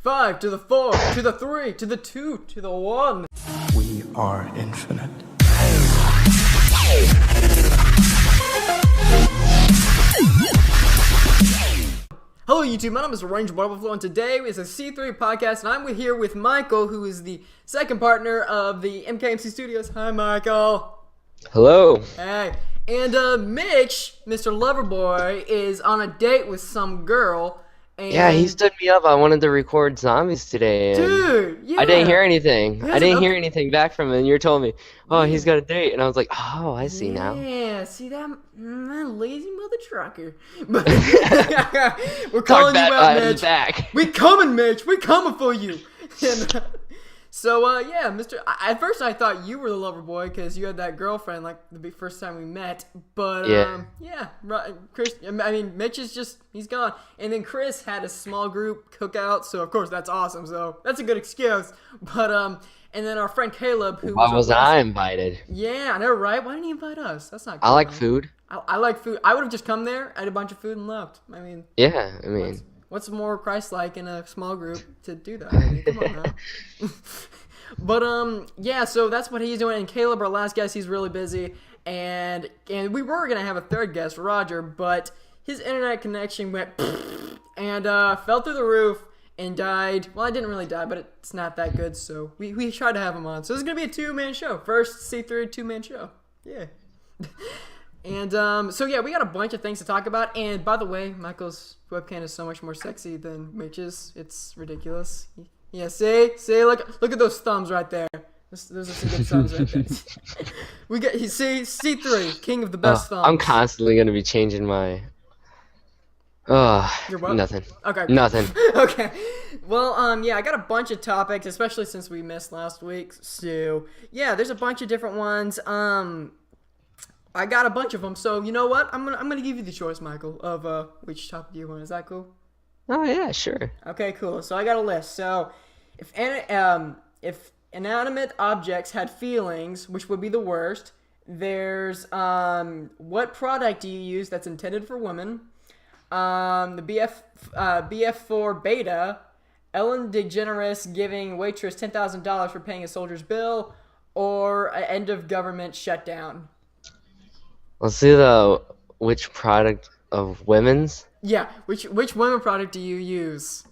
5 to the 4 to the 3 to the 2 to the 1. We are infinite. Hello YouTube, my name is Deranged Waterbuffalo, and today is a C3 podcast, and I'm here with Michael, who is the second partner of the MKMC Studios. Hi, Michael. Hello. Hey. And Mitch, Mr. Loverboy, is on a date with some girl. And Yeah, he stood me up. I wanted to record zombies today. And dude, yeah. I didn't hear anything. He I didn't hasn't hear anything back from him. And you told me, oh, he's got a date. And I was like, oh, I see now. Yeah, see that lazy mother trucker. But we're calling you out, Mitch. Back. We coming, Mitch. We coming for you. And, yeah, Mr. At first I thought you were the lover boy because you had that girlfriend like the first time we met. But yeah, right. Chris. I mean, Mitch is he's gone. And then Chris had a small group cookout, so of course that's awesome. So that's a good excuse. But and then our friend Caleb, who Why wasn't I invited? Yeah, I know, right? Why didn't he invite us? That's not good. I like food. I like food. I would have just come there, ate a bunch of food, and left. I mean, Yeah, I mean, what's more Christ-like in a small group to do that? I mean, come on now. But yeah, so that's what he's doing. And Caleb, our last guest, he's really busy. And we were gonna have a third guest, Roger, but his internet connection went and fell through the roof and died. Well, I didn't really die, but it's not that good. So we tried to have him on. So this is gonna be a two-man show. First C3 two-man show. Yeah. And so yeah, we got a bunch of things to talk about. And by the way, Michael's webcam is so much more sexy than Mitch's. It's ridiculous. Yeah, see, look at those thumbs right there. Those are some good thumbs right there. We got C3, king of the best thumbs. I'm constantly gonna be changing my. You're what? Nothing. Okay. Nothing. Okay. Well, yeah, I got a bunch of topics, especially since we missed last week. So yeah, there's a bunch of different ones. I got a bunch of them. So you know what? I'm gonna give you the choice, Michael, of which topic you want. Is that cool? Oh yeah, sure. Okay, cool. So I got a list. So if inanimate objects had feelings, which would be the worst, there's what product do you use that's intended for women? The BF4 Beta, Ellen DeGeneres giving waitress $10,000 for paying a soldier's bill, or an end of government shutdown. Let's see which product of women's. Yeah, which women product do you use?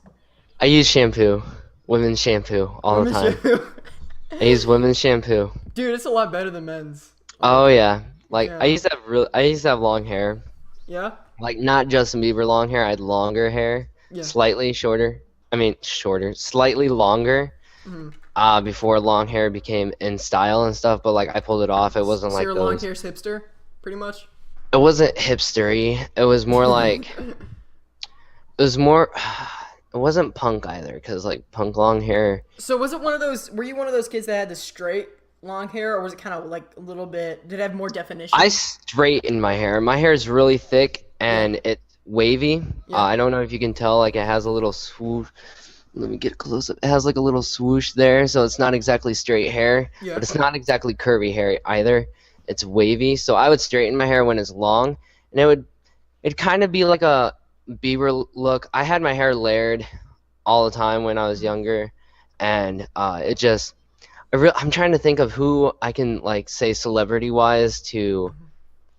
I use shampoo, women's shampoo all the time. I use women's shampoo. Dude, it's a lot better than men's. Oh yeah, Yeah. I used to have long hair. Yeah? Like not Justin Bieber long hair. I had longer hair, Yeah. slightly slightly longer. Before long hair became in style and stuff. But like I pulled it off. It wasn't So like your those. long hair's hipster, pretty much? It wasn't hipstery. It was more like. It wasn't punk either, because like punk long hair. So was it one of those? Were you one of those kids that had the straight long hair, or was it kind of like a little bit? Did it have more definition? I straighten my hair. My hair is really thick and it's wavy. Yeah. I don't know if you can tell. Like it has a little swoosh. Let me get close up. It has like a little swoosh there, so it's not exactly straight hair, Yeah. but it's not exactly curvy hair either. It's wavy. So I would straighten my hair when it's long, and it'd kind of be like a Bieber look. I had my hair layered all the time when I was younger, and I'm trying to think of who I can like say celebrity wise to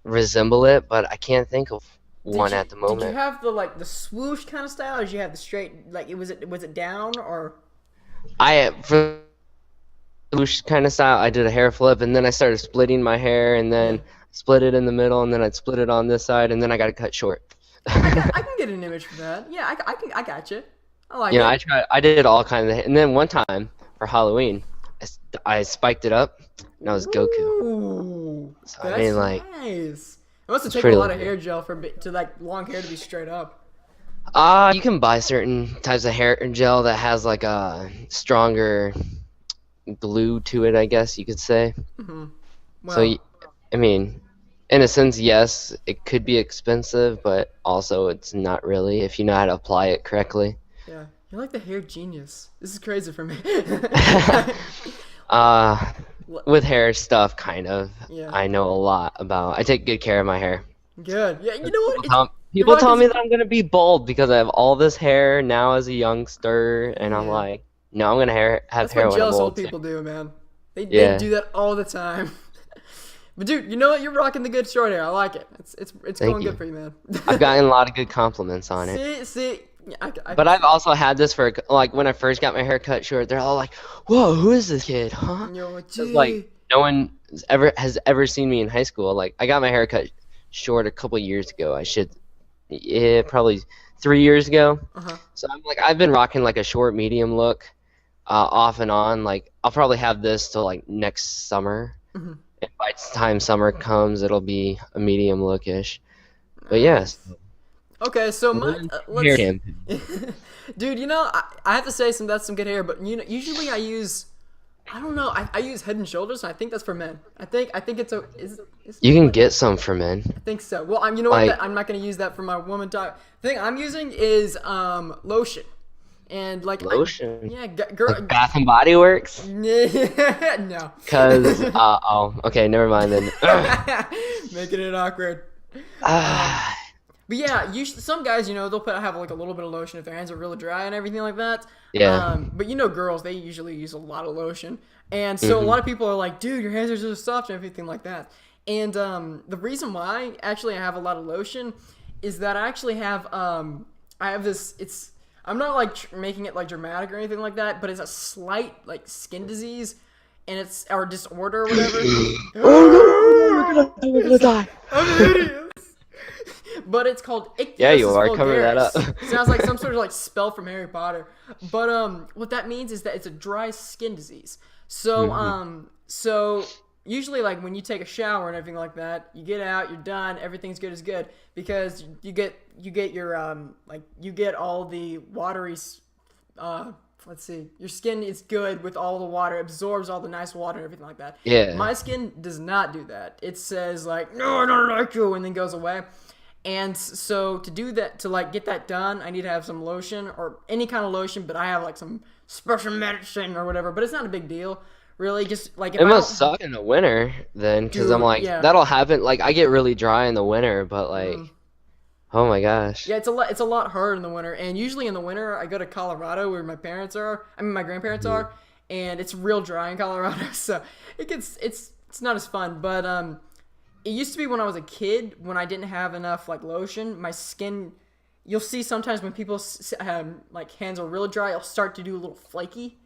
resemble it, but I can't think of one at the moment. Did you have the swoosh kind of style, or did you have the straight? Like was it down or? For swoosh kind of style, I did a hair flip, and then I started splitting my hair, and then split it in the middle, and then I'd split it on this side, and then I got it cut short. I can get an image for that. Yeah, I got you. I like Yeah, it. I did all kinds of, and then one time for Halloween, I spiked it up, and I was Goku. Ooh, So, that's I mean, like, nice. It must have taken pretty a lot of legit. hair gel to like long hair to be straight up. You can buy certain types of hair gel that has like a stronger glue to it, I guess you could say. Well, So, I mean, in a sense, yes, it could be expensive, but also it's not really if you know how to apply it correctly. yeah, you're like the hair genius. This is crazy for me. With hair stuff, kind of. Yeah. I know a lot about. I take good care of my hair. Good. Yeah, you know what? You're People rocking tell me some. that I'm gonna be bald because I have all this hair now as a youngster, and I'm Yeah, like, no, I'm gonna have that's what hair when I'm jealous old old too. people do, man. They Yeah, do that all the time. But dude, you know what? You're rocking the good short hair. I like it. It's thank going good you. for you, man. I've gotten a lot of good compliments on it. See, yeah, I But can I've see that. also had this for like when I first got my hair cut short, they're all like, "Whoa, who is this kid, huh?" And you're like, Because like gee. no one has ever seen me in high school. Like I got my hair cut short a couple years ago. Yeah, probably 3 years ago. Uh huh. So I'm like I've been rocking like a short medium look, off and on. Like I'll probably have this till like next summer. Hmm. And by the time summer comes, it'll be a medium lookish. But yes, Nice. Okay, so my women's hair let's, shampoo. dude. You know, I have to say that's some good hair, but you know, usually I use, I don't know, I use Head and Shoulders, and I think that's for men. I think it's a is You can what get some for men. I think so. Well, you know what? Like I'm not gonna use that for my woman type. The thing I'm using is lotion, and like lotion. yeah, girl, Like Bath and Body Works? no, Cause okay, never mind then. making it awkward. Ah, But yeah, some guys, you know, they'll have like a little bit of lotion if their hands are really dry and everything like that. yeah. But you know, girls, they usually use a lot of lotion, and so a Hmm. lot of people are like, "Dude, your hands are so soft" and everything like that. And the reason why actually I have a lot of lotion is that I actually have I have this. I'm not like making it like dramatic or anything like that, but it's a slight like skin disease, and it's or disorder or whatever. Oh no, we're gonna die. I'm an idiot. But it's called Yeah, you Ichthyosis are. Cover that vulgaris. up. Sounds like some sort of like spell from Harry Potter. But what that means is that it's a dry skin disease. So so usually like when you take a shower and everything like that, you get out, you're done, everything's good as good because you get your like you get all the watery let's see, your skin is good with all the water, absorbs all the nice water and everything like that. Yeah. My skin does not do that. It says like, no, I don't like you, and then goes away. And so to do that, to like get that done, I need to have some lotion or any kind of lotion, but I have like some special medicine or whatever. But it's not a big deal, really. Just like if It I must don't, suck in the winter then, because I'm dude, like, yeah. that'll happen. Like, I get really dry in the winter, but like, Mm. oh my gosh. Yeah, it's a lot harder in the winter, and usually in the winter I go to Colorado where my parents are. I mean, my grandparents are, and it's real dry in Colorado, so it's not as fun. But it used to be when I was a kid when I didn't have enough like lotion, my skin. You'll see sometimes when people like hands are really dry, it'll start to do a little flaky,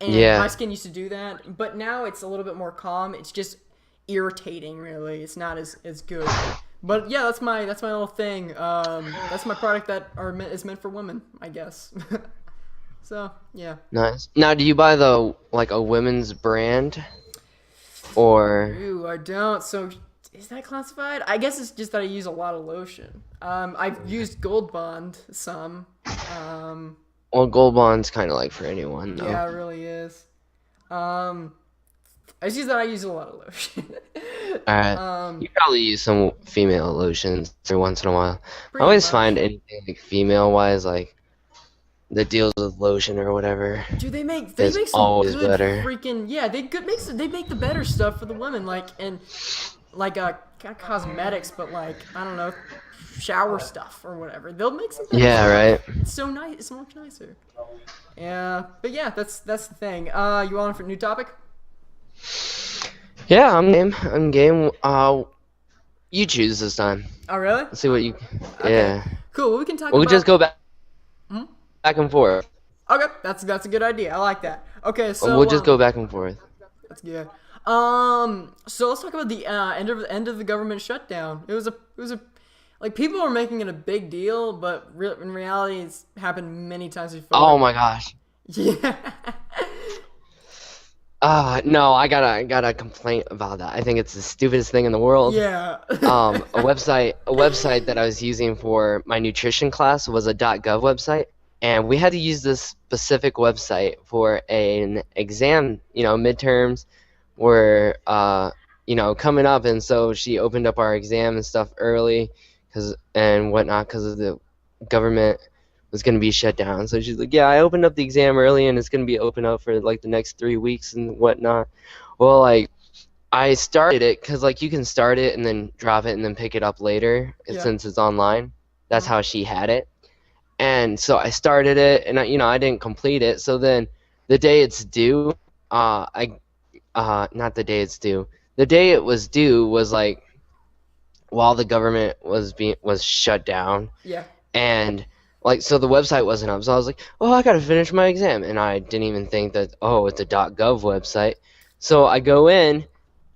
and my Yeah. skin used to do that. But now it's a little bit more calm. It's just irritating, really. It's not as good. But yeah, that's my little thing. That's my product that is meant for women, I guess. So yeah. Nice. Now, do you buy the like a women's brand or Ooh, I don't. So is that classified? I guess it's just that I use a lot of lotion. I've used Gold Bond some. well, Gold Bond's kind of like for anyone though. Yeah, it really is. It's just that I use a lot of lotion. All right. um, You probably use some female lotions every once in a while. I Pretty always much. find anything like female wise, like that deals with lotion or whatever, Dude, they is make some always good better. freaking yeah. They make the better stuff for the women, like and like cosmetics, but like I don't know, shower stuff or whatever. They'll make some better Yeah, stuff. right. It's so nice. It's so much nicer. Yeah, but yeah, that's the thing. You want for a new topic? Yeah, I'm game. I'm game. You choose this time. Oh, really? Let's see what you. Okay. Yeah. Cool. Well, we can talk We'll about. just go Hmm? back and forth. Okay, that's a good idea. I like that. Okay, so We'll just go back and forth. That's good. So let's talk about the end of the government shutdown. It was a like people are making it a big deal, but in reality, it's happened many times before. Oh my gosh. Yeah. No, I gotta complain about that. I think it's the stupidest thing in the world. Yeah. A website that I was using for my nutrition class was a .gov website, and we had to use this specific website for an exam. Midterms were coming up, and so she opened up our exam and stuff early, and whatnot, because of the government was going to be shut down. So she's like, yeah, I opened up the exam early and it's going to be open up for like the next 3 weeks and whatnot. Well, like I started it because like you can start it and then drop it and then pick it up later Yeah. since it's online. That's how she had it. And so I started it, and I didn't complete it. So then the day it's due, not the day it's due. The day it was due was like while the government was shut down, Yeah. and like so the website wasn't up. So I was like, oh, I gotta finish my exam, and I didn't even think that it's a .gov website. So I go in,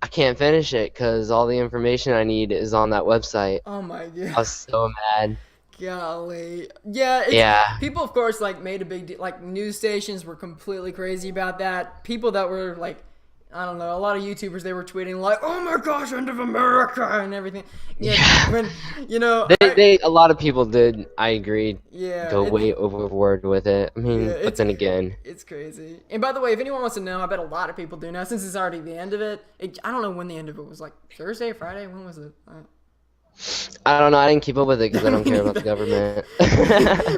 I can't finish it because all the information I need is on that website. Oh my I god. was so mad. Golly. Yeah, Yeah. people of course like made a big deal. Like news stations were completely crazy about that. People that were like, I don't know, a lot of YouTubers, they were tweeting like, "Oh my gosh, end of America" and everything. Yeah. When A lot of people did. I agreed. yeah, Go way overboard with it. I mean, Yeah, but then again, it's crazy. And by the way, if anyone wants to know, I bet a lot of people do now since it's already the end of it. I don't know when the end of it was, like Thursday, Friday. When was it? I don't know. I didn't keep up with it because I don't care about the government.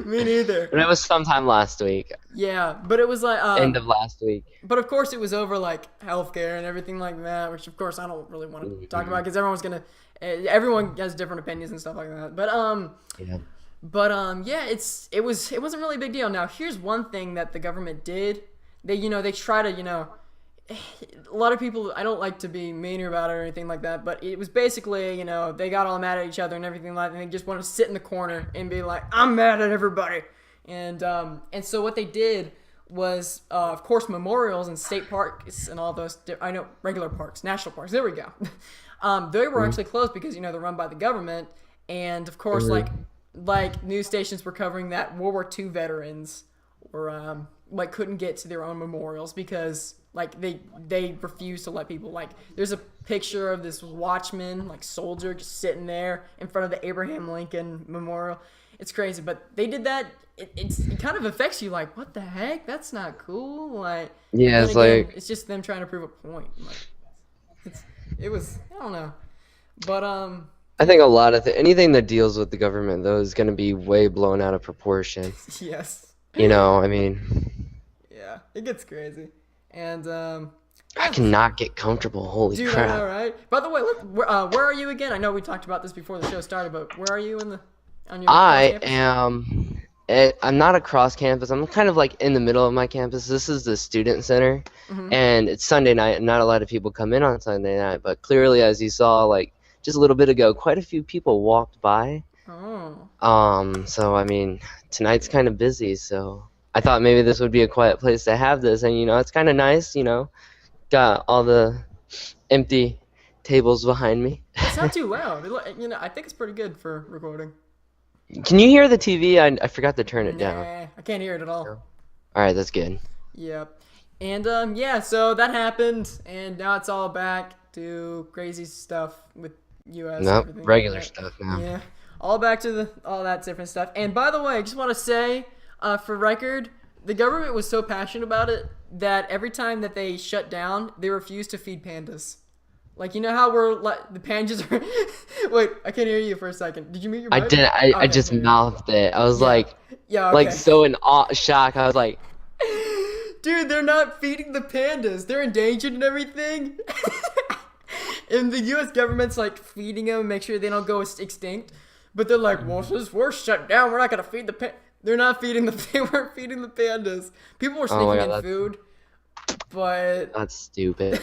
Me neither. But it was sometime last week. Yeah, but it was like End of last week. But of course, it was over like healthcare and everything like that, which of course I don't really want to talk about because everyone has different opinions and stuff like that. But Yeah. yeah, it wasn't really a big deal. Now here's one thing that the government did. They try to a lot of people, I don't like to be meaner about it or anything like that, but it was basically, they got all mad at each other and everything like that, and they just want to sit in the corner and be like, I'm mad at everybody. And so what they did was, of course, memorials and state parks and all those, regular parks, national parks, there we go. They were actually closed because, they're run by the government, and of course, like news stations were covering that World War II veterans were, couldn't get to their own memorials because they refused to let people, there's a picture of this watchman soldier just sitting there in front of the Abraham Lincoln Memorial. It's crazy, but they did that. It kind of affects you, what the heck, that's not cool. Yeah, it's again, it's just them trying to prove a point. It was, I don't know, but I think a lot of anything that deals with the government though is going to be way blown out of proportion. yes. I mean, Yeah, it gets crazy. And I cannot get comfortable. Holy dude, crap! I know, right? By the way, look, where are you again? I know we talked about this before the show started, but where are you on your I campus? am. I'm not across campus. I'm kind of in the middle of my campus. This is the student center, and it's Sunday night, and not a lot of people come in on Sunday night. But clearly, as you saw, just a little bit ago, quite a few people walked by. Oh. So I mean, tonight's kind of busy. So I thought maybe this would be a quiet place to have this, and it's kind of nice. Got all the empty tables behind me. It's not too loud. I think it's pretty good for recording. Can you hear the TV? I forgot to turn it down. Nah, I can't hear it at all. All right, that's good. Yep. And yeah, so that happened, and now it's all back to crazy stuff with U.S. Nope, everything regular like that. stuff now. Yeah, all back to all that different stuff. And by the way, I just want to say, for record, the government was so passionate about it that every time that they shut down, they refused to feed pandas. How the pandas are... Wait, I can't hear you for a second. Did you mute your mic? I didn't. I Okay, just there you go. mouthed it. I was Yeah, okay. so in shock. I was like, Dude, they're not feeding the pandas. They're endangered and everything. And the U.S. government's feeding them, make sure they don't go extinct. But they're like, well, since we're shut down, we're not gonna feed the pandas. They're not feeding they weren't feeding the pandas. People were sneaking in food, but that's stupid.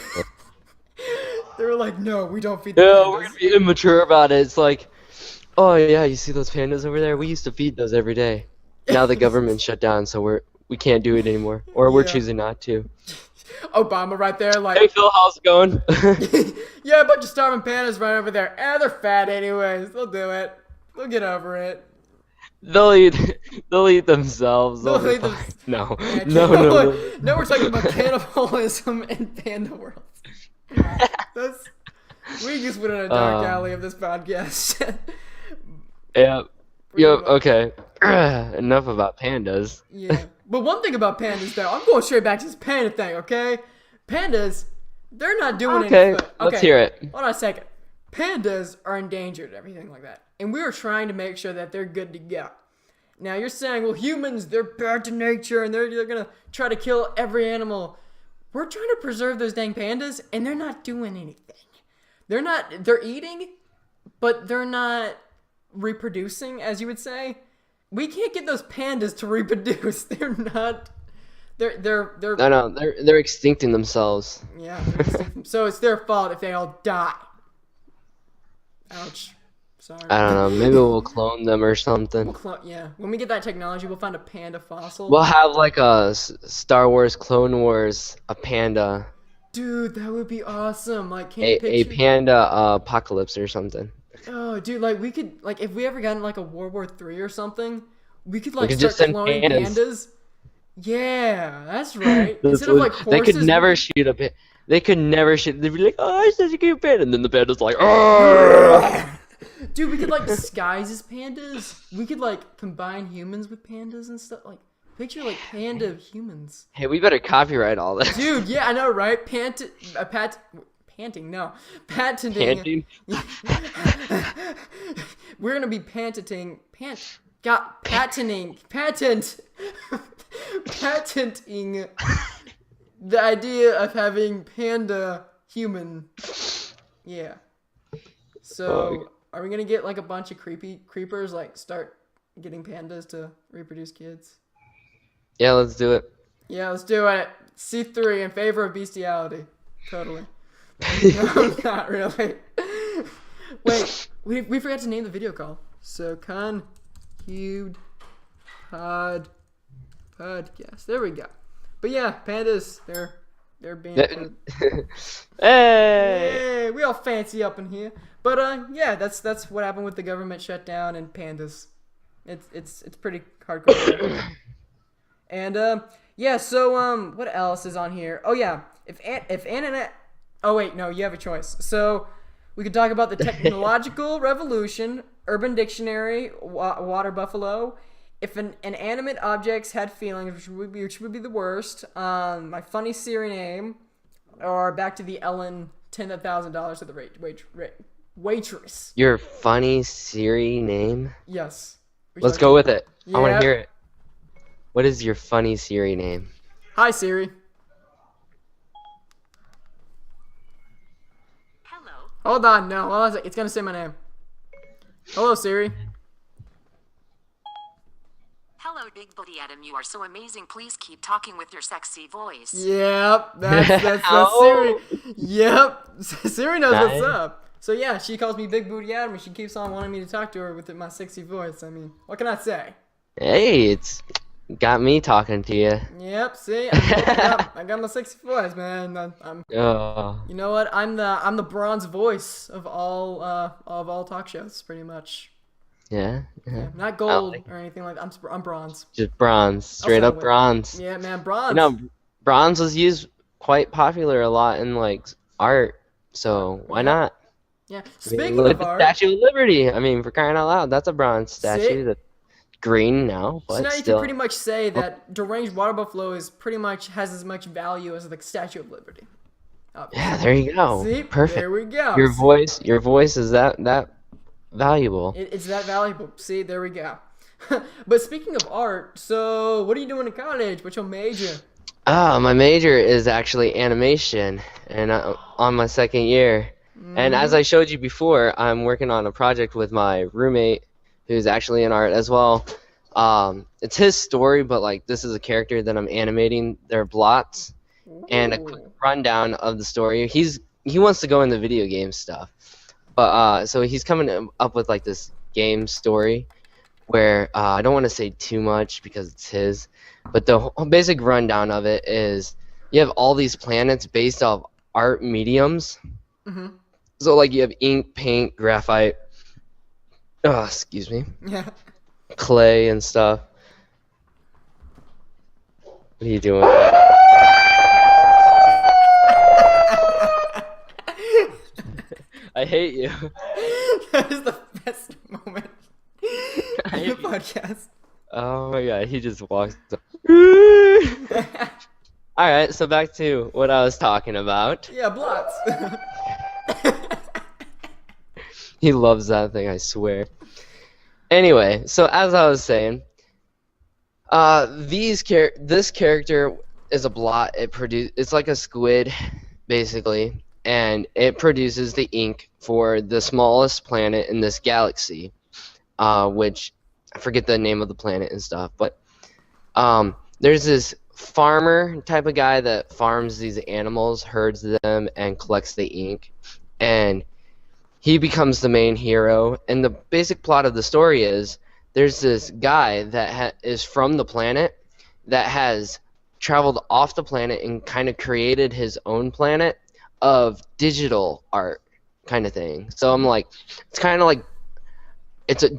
they were like, no, we don't feed the Yeah, pandas. we're gonna be immature about it. It's like, oh yeah, you see those pandas over there? We used to feed those every day. Now the government shut down, so we can't do it anymore, or we're Yeah. choosing not to. Obama right there, Hey Phil, how's it going? yeah, a bunch of starving pandas right over there. They're fat anyways. They'll do it. They'll get over it. They'll eat themselves. They'll eat them- No, Yeah, no. Now we're talking about cannibalism in panda world. We just went in a dark alley of this podcast. Yeah. Pretty Yep. much. Okay. Enough about pandas. Yeah. But one thing about pandas, though, I'm going straight back to this panda thing, okay? Pandas, they're not doing Okay, anything. let's hear it. Hold on a second. Pandas are endangered and everything like that. And we are trying to make sure that they're good to go. Now, you're saying, well, humans, they're bad to nature and they're going to try to kill every animal. We're trying to preserve those dang pandas, and they're not doing anything. They're eating, but they're not reproducing, as you would say. We can't get those pandas to reproduce. They're not. They're. No, they're extincting themselves. Yeah. So it's their fault if they all die. Ouch. Sorry. I don't know. Maybe we'll clone them or something. Yeah. When we get that technology, we'll find a panda fossil. We'll have like a Star Wars, Clone Wars, a panda. Dude, that would be awesome. Like, can A you picture? panda apocalypse or something. Oh, dude, like we could, like, if we ever got in like a World War III or something, we could like could start just send cloning pandas. pandas. Yeah, that's right. Instead of like horses, They could never shoot a panda. They could never shoot. They'd be like, "Oh, it's such a cute panda," and then the panda's like, "Oh." Dude, we could like disguise as pandas. We could like combine humans with pandas and stuff. Like, picture like panda humans. Hey, we better copyright all this. Dude, yeah, I know, right? Patenting. Panting? We're gonna be patenting the idea of having panda human. Yeah. So, are we gonna get like a bunch of creepers, like start getting pandas to reproduce kids? Yeah, let's do it. Yeah, let's do it. C3 in favor of bestiality. Totally. No, not really. Wait, we forgot to name the video call. So, Concubed podcast. There we go. But yeah, pandas, they're being Hey! Hey, we all fancy up in here. But yeah, that's what happened with the government shutdown and pandas. It's pretty hardcore. And yeah, so what else is on here? Oh yeah, if Anna. Oh wait, no, you have a choice. So we could talk about the technological revolution, Urban Dictionary, Waterbuffalo. If inanimate objects had feelings, which would be the worst. My funny Siri name, or back to the Ellen $10,000 to the waitress. Your funny Siri name? Yes. Let's go with it. Yeah. I want to hear it. What is your funny Siri name? Hi Siri. Hello. Hold on, no, hold on a sec. It's gonna say my name. Hello Siri. Hello, Big Booty Adam. You are so amazing. Please keep talking with your sexy voice. Yep, that's Ow. Siri. Yep, Siri knows Nice. what's up. So yeah, she calls me Big Booty Adam, and she keeps on wanting me to talk to her with my sexy voice. I mean, what can I say? Hey, it's got me talking to you. Yep, see, I got my sexy voice, man. I'm Oh, you know what? I'm the bronze voice of all talk shows, pretty much. yeah. Not gold like or anything like that. I'm bronze. Just bronze. Straight sound up weird. bronze. Yeah, man, bronze. You know, bronze was used quite popular a lot in like art. So why not? Yeah. I mean, Speaking look of at the art, Statue of Liberty. I mean, for crying out loud, that's a bronze statue. That's green now, so but now you still. can pretty much say that Deranged Waterbuffalo is pretty much has as much value as the Statue of Liberty. Obviously. Yeah, there you go. See, Perfect. there we go. Your voice is that valuable. It's that valuable. See, there we go. But speaking of art, so what are you doing in college? What's your major? My major is actually animation, and I'm on my second year. And as I showed you before, I'm working on a project with my roommate, who's actually in art as well. It's his story, but like this is a character that I'm animating. They're blots, and a quick rundown of the story. He wants to go into video game stuff, but so he's coming up with like this game story where I don't want to say too much because it's his, but the whole basic rundown of it is you have all these planets based off art mediums. Mm-hmm. So like you have ink, paint, graphite, excuse me, Yeah. clay and stuff. What are you doing? I hate you. That is the best moment I in the hate you. podcast. Oh my god, he just walks up. Alright, so back to what I was talking about. Yeah, blots. He loves that thing, I swear. Anyway, so as I was saying, this character is a blot. It's like a squid, basically, and it produces the ink for the smallest planet in this galaxy. which I forget the name of the planet and stuff, but there's this farmer type of guy that farms these animals, herds them, and collects the ink, and he becomes the main hero. And the basic plot of the story is there's this guy that is from the planet that has traveled off the planet and kind of created his own planet of digital art kind of thing. So I'm like, it's kind of like,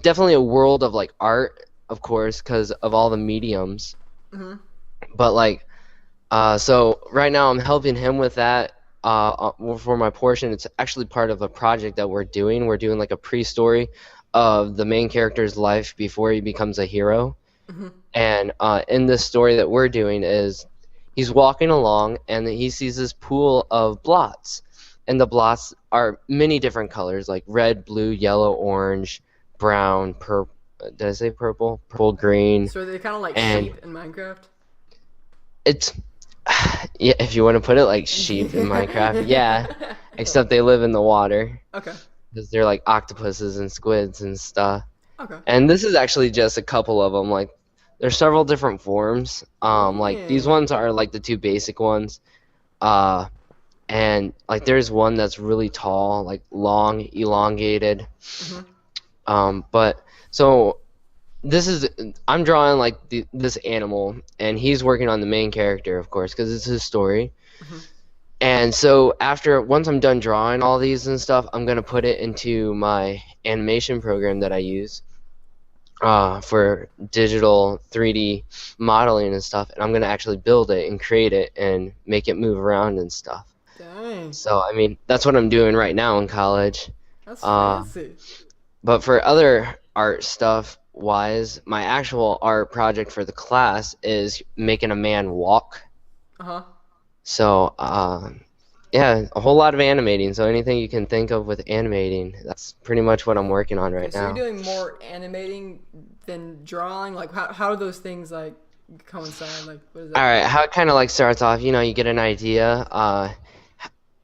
definitely a world of like art, of course, because of all the mediums. Mm-hmm. But like, so right now I'm helping him with that. For my portion, it's actually part of a project that we're doing. We're doing like a pre-story of the main character's life before he becomes a hero. Mm-hmm. And in this story that we're doing is he's walking along and he sees this pool of blots. And the blots are many different colors, like red, blue, yellow, orange, brown, purple. Did I say purple? Purple, green. So they're kind of like and sheep in Minecraft? It's, yeah, if you want to put it like sheep in Minecraft, yeah. Except they live in the water. Okay. Because they're like octopuses and squids and stuff. Okay. And this is actually just a couple of them. Like, there's several different forms. Like these ones are like the two basic ones. And like there's one that's really tall, like long, elongated. Mm-hmm. But so I'm drawing like this animal, and he's working on the main character, of course, because it's his story. Mm-hmm. And so once I'm done drawing all these and stuff, I'm gonna put it into my animation program that I use for digital 3D modeling and stuff, and I'm gonna actually build it and create it and make it move around and stuff. Dang. So I mean, that's what I'm doing right now in college. That's fancy. But for other art stuff wise, my actual art project for the class is making a man walk. Uh-huh. So, yeah, a whole lot of animating. So anything you can think of with animating, that's pretty much what I'm working on right So now. you're doing more animating than drawing? Like, how do those things, like, coincide? Like, what is that? All right, how it kind of like starts off, you get an idea.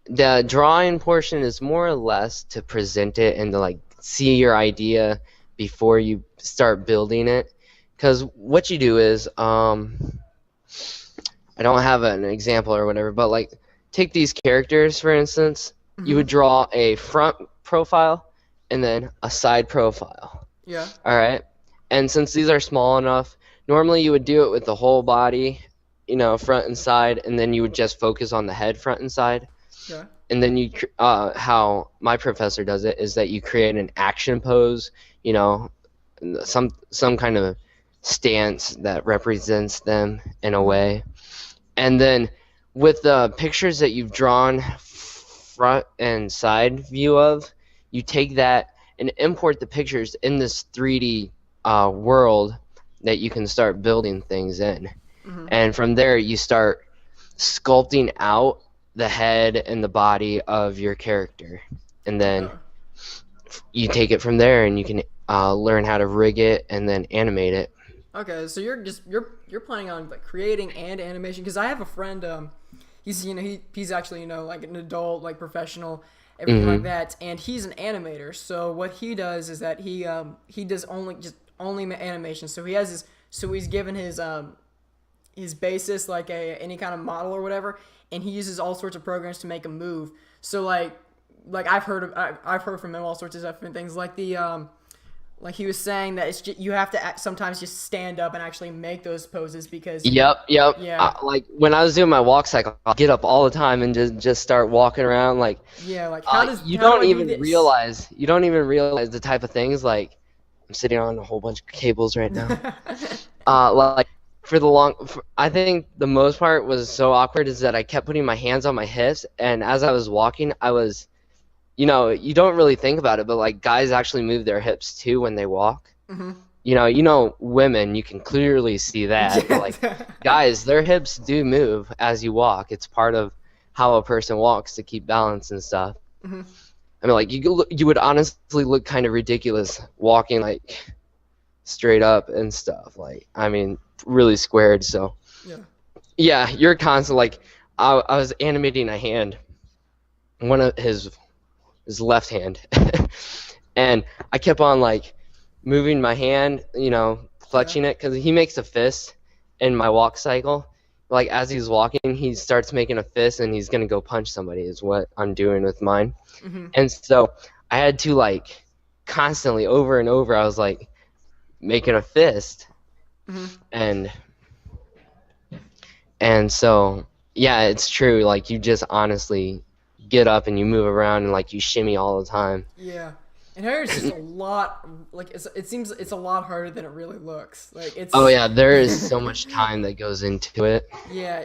The drawing portion is more or less to present it and to like see your idea before you start building it. Because what you do is, I don't have an example or whatever, but like take these characters for instance. Mm-hmm. You would draw a front profile and then a side profile. Yeah. All right. And since these are small enough, normally you would do it with the whole body, front and side, and then you would just focus on the head, front and side. Yeah. And then how my professor does it is that you create an action pose, some kind of stance that represents them in a way. And then with the pictures that you've drawn front and side view of, you take that and import the pictures in this 3D world that you can start building things in. Mm-hmm. And from there you start sculpting out the head and the body of your character. And then you take it from there and you can learn how to rig it and then animate it. Okay, so you're planning on like creating and animation, because I have a friend, he's he's actually like an adult, like professional, everything like that, and he's an animator. So what he does is that he does only animation. So he's given his basis like any kind of model or whatever, and he uses all sorts of programs to make a move. So like I've heard from him all sorts of different things, like like he was saying that it's just, you have to sometimes just stand up and actually make those poses because. Yep. Yeah. Like when I was doing my walk cycle, I'll get up all the time and just start walking around like. Yeah, like you don't even realize the type of things, like I'm sitting on a whole bunch of cables right now. Like I think the most part was so awkward is that I kept putting my hands on my hips, and as I was walking, I was. You don't really think about it, but like guys actually move their hips too when they walk. Mm-hmm. Women, you can clearly see that. But like guys, their hips do move as you walk. It's part of how a person walks to keep balance and stuff. Mm-hmm. I mean, like you would honestly look kind of ridiculous walking like straight up and stuff. Like, I mean, really squared. So yeah, you're constant. Like I was animating a hand, one of his left hand, and I kept on like moving my hand, clutching it, because he makes a fist in my walk cycle. Like as he's walking, he starts making a fist, and he's gonna go punch somebody. Is what I'm doing with mine. Mm-hmm. And so I had to like constantly over and over. I was like making a fist, Mm-hmm. and so yeah, it's true. Like you just honestly get up and you move around and like you shimmy all the time. Yeah. And Harry's just a lot like it seems it's a lot harder than it really looks. Like it's Oh yeah, there is so much time that goes into it. Yeah,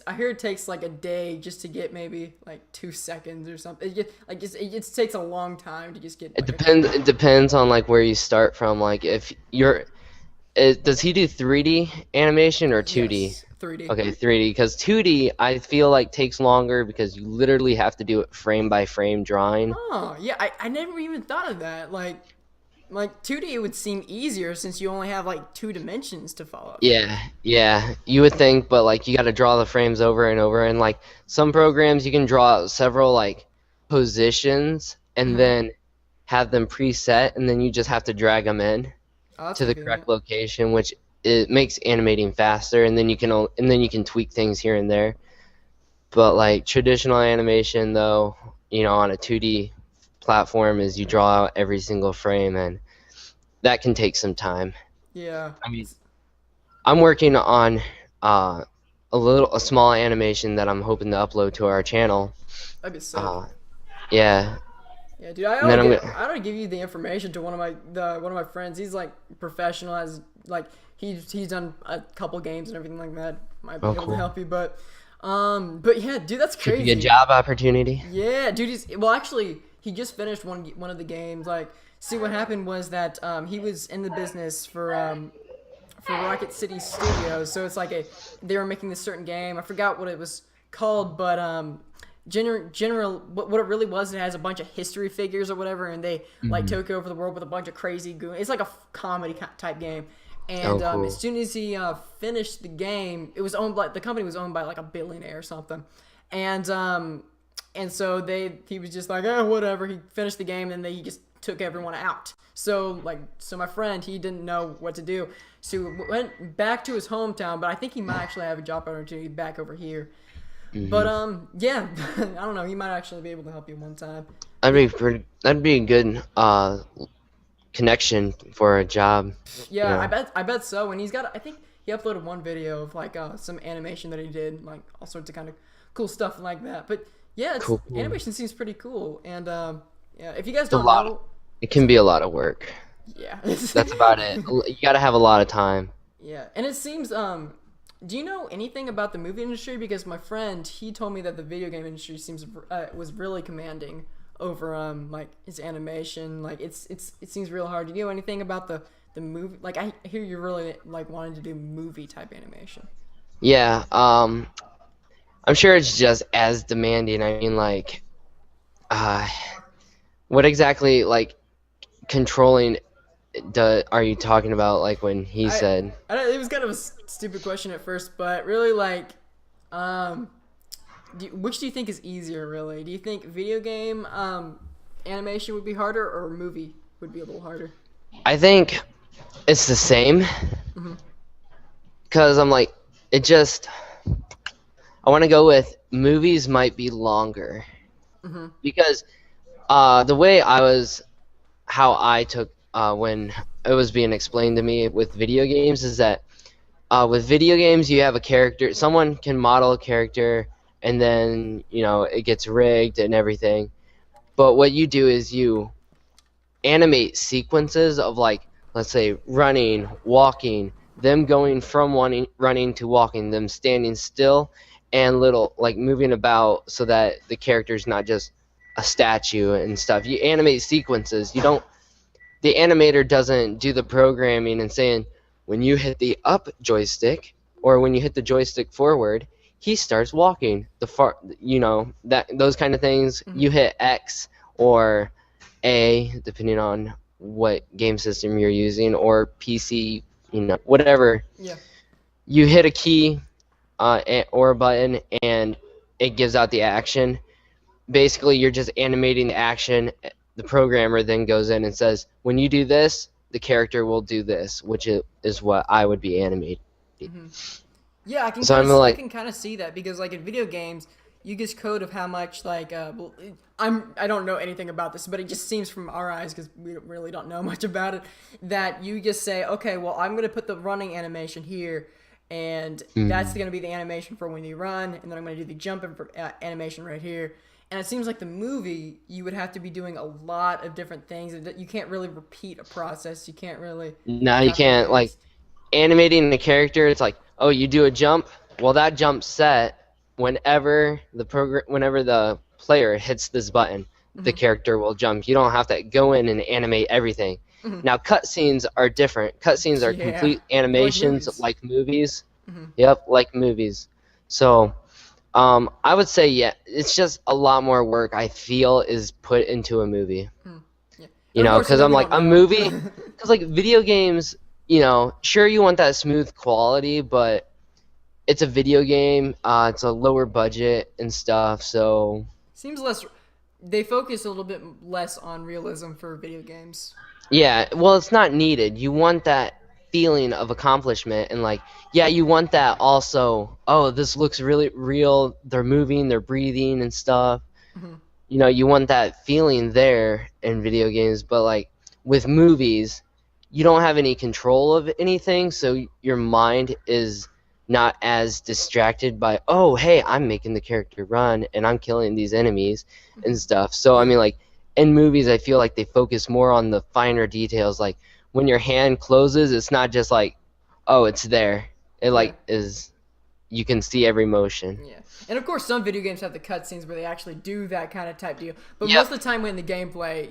I hear it takes like a day just to get maybe like 2 seconds or something. It takes a long time to just get. It depends on like where you start from. Like if you're, does he do 3D animation or 2D? Yes, 3D. Okay, 3D. Because 2D I feel like takes longer because you literally have to do it frame by frame drawing. Oh yeah, I never even thought of that. Like 2D would seem easier since you only have like 2 dimensions to follow. Yeah, you would think, but like you got to draw the frames over and over, and like some programs you can draw out several like positions and then have them preset, and then you just have to drag them in Oh, that's to the correct location, which it makes animating faster, and then you can tweak things here and there. But like traditional animation, though, on a 2D platform, is you draw out every single frame, and that can take some time. Yeah. I mean, I'm working on a small animation that I'm hoping to upload to our channel. That'd be sick. Yeah. Yeah, dude, I ought to give you the information to one of my friends. He's like professional, as like he's done a couple games and everything like that. Might be able to help you, but yeah, dude, that's crazy. Could be a job opportunity. Yeah, dude, actually he just finished one of the games. Like, see, what happened was that he was in the business for Rocket City Studios, so it's like they were making this certain game. I forgot what it was called, but what it really was, it has a bunch of history figures or whatever, and they like took over the world with a bunch of crazy goons. It's like a comedy type game. And cool. as soon as he finished the game, it was owned by the company was owned by like a billionaire or something, and so he was just like, oh, whatever. He finished the game, and he just took everyone out. So my friend, he didn't know what to do, so he went back to his hometown. But I think he might actually have a job opportunity back over here. But yeah, I don't know. He might actually be able to help you one time. That'd be a good connection for a job. Yeah, I bet so. And I think he uploaded one video of like some animation that he did, like all sorts of kind of cool stuff like that. But yeah, Cool. animation seems pretty cool. And yeah, if you guys don't know, it can be a lot of work. Yeah, That's about it. You gotta have a lot of time. Yeah, and it seems do you know anything about the movie industry? Because my friend, he told me that the video game industry was really commanding over like his animation. Like it seems real hard. Do you know anything about the movie? Like I hear you really like wanting to do movie type animation. Yeah, I'm sure it's just as demanding. I mean, like, what exactly like controlling are you talking about? Like when he said it was kind of a stupid question at first, but really like which do you think is easier, really? Do you think video game animation would be harder, or movie would be a little harder? I think it's the same, because I'm like, I want to go with movies might be longer, because the way how I took when it was being explained to me with video games is that with video games you have a character, someone can model a character, and then it gets rigged and everything. But what you do is you animate sequences of, like, let's say running, walking, them going from running to walking, them standing still, and little like moving about, so that the character's not just a statue and stuff. You animate sequences. The animator doesn't do the programming and saying, when you hit the up joystick or when you hit the joystick forward, he starts walking. Those kind of things. You hit X or A, depending on what game system you're using, or PC, whatever. Yeah. You hit a key or a button, and it gives out the action. Basically, you're just animating the action. The programmer then goes in and says, when you do this, the character will do this, which is what I would be animating. Yeah, I can So kind I'm of I like, can kind of see that because like in video games, you get code of how much like well, I don't know anything about this, but it just seems from our eyes because we really don't know much about it that you just say, okay, well I'm gonna put the running animation here, and that's gonna be the animation for when you run, and then I'm gonna do the jumping animation right here. And it seems like the movie, you would have to be doing a lot of different things. You can't really repeat a process. You can't really no, you copy and can't like paste. animating the character. It's like, oh, you do a jump. Well, that jump set whenever whenever the player hits this button, the character will jump. You don't have to go in and animate everything. Now, cutscenes are different. Cutscenes are Yeah, complete they're like animations movies. like movies. Yep, like movies. So, I would say, yeah, it's just a lot more work I feel is put into a movie. Yeah. You And of know, course, because I'm we like, don't a know. movie, because like video games, you know, sure you want that smooth quality, but it's a video game. It's a lower budget and stuff, so Seems less. They focus a little bit less on realism for video games. yeah. Well, it's not needed. You want that feeling of accomplishment, and like, yeah, you want that also. Oh, this looks really real. They're moving, they're breathing and stuff. You know, you want that feeling there in video games, but like with movies, you don't have any control of anything, so your mind is not as distracted by, oh, hey, I'm making the character run and I'm killing these enemies and stuff. So I Yeah. mean, like in movies, I feel like they focus more on the finer details. Like when your hand closes, it's not just like, oh, it's there. It Yeah. like is you can see every motion. Yeah. And of course, some video games have the cutscenes where they actually do that kind of type deal. But Yep. most of the time, when the gameplay,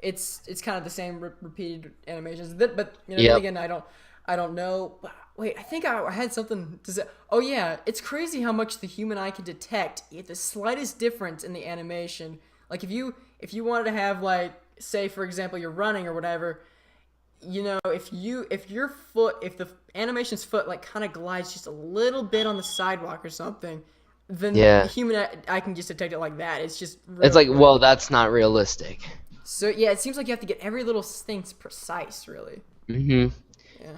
it's kind of the same repeated animations. But then Yep. again, I don't know. Wait, I think I had something to say. Oh yeah, it's crazy how much the human eye can detect the slightest difference in the animation. Like if you wanted to have like, say for example, you're running or whatever, if the animation's foot like kind of glides just a little bit on the sidewalk or something, then the Yeah. human eye can just detect it like that. It's just It's real like, quick. well, that's not realistic. So yeah, it seems like you have to get every little thing precise, really. hmm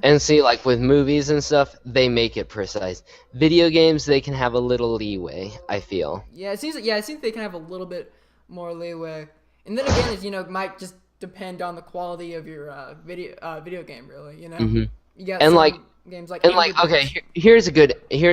And see, like with movies and stuff, they make it precise. Video games, they can have a little leeway, I feel. It seems they can have a little bit more leeway. And then again, it might just depend on the quality of your video game, really. You got And some like, games like and like, Angry okay, Birds. here's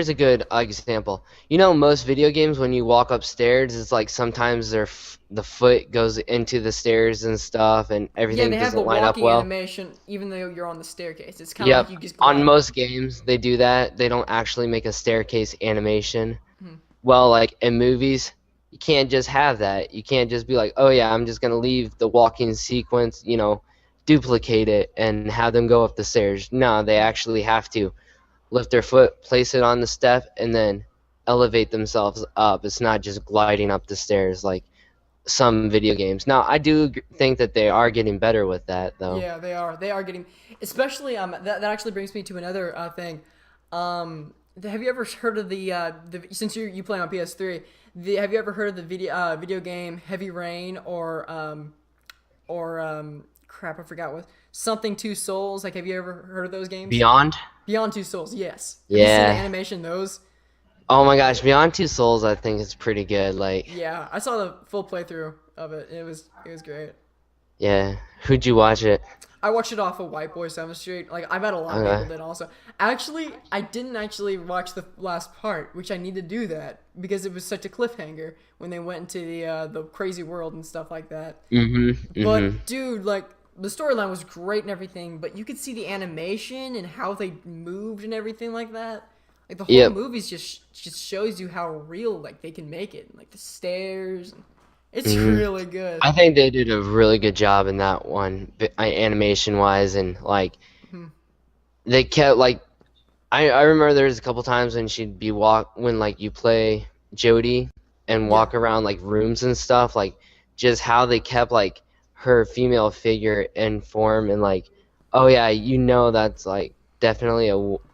a good example. You know, most video games, when you walk upstairs, it's like sometimes the foot goes into the stairs and stuff, and Yeah, everything they have the doesn't line up walking well. animation even though you're on the staircase. It's kind of Yep. like you just On glide. most games, they do that. They don't actually make a staircase animation. Hmm. Well, like in movies, you can't just have that. You can't just be like, oh yeah, I'm just gonna leave the walking sequence, you know, duplicate it and have them go up the stairs. No, they actually have to lift their foot, place it on the step, and then elevate themselves up. It's not just gliding up the stairs like some video games. Now, I do think that they are getting better with that, though. Yeah, they are. They are getting, especially that actually brings me to another thing. Have you ever heard of the since you play on PS3? Have you ever heard of the video game Heavy Rain or crap, I forgot what, something Two Souls? Like, have you ever heard of those games? Beyond? Beyond Two Souls, yes. Have you seen Yeah. the animation in those? Oh my gosh, Beyond Two Souls, I think is pretty good. Like, Yeah, I saw the full playthrough of it. It was great. yeah. Who'd you watch it? I watched it off of White Boy 7th Street. Like, I bet a lot of Okay. people did also. Actually, I didn't actually watch the last part, which I need to do that because it was such a cliffhanger when they went into the crazy world and stuff like that. Mm-hmm. But dude, like, the storyline was great and everything, but you could see the animation and how they moved and everything like that. Like, the whole Yep. movie just shows you how real like they can make it. Like the stairs, it's Mhm. really good. I think they did a really good job in that one, animation wise, and like they kept like I remember there was a couple times when she'd be when like you play Jodie and walk around like rooms and stuff, like just how they kept like her female figure in form and like, oh yeah, you know that's like definitely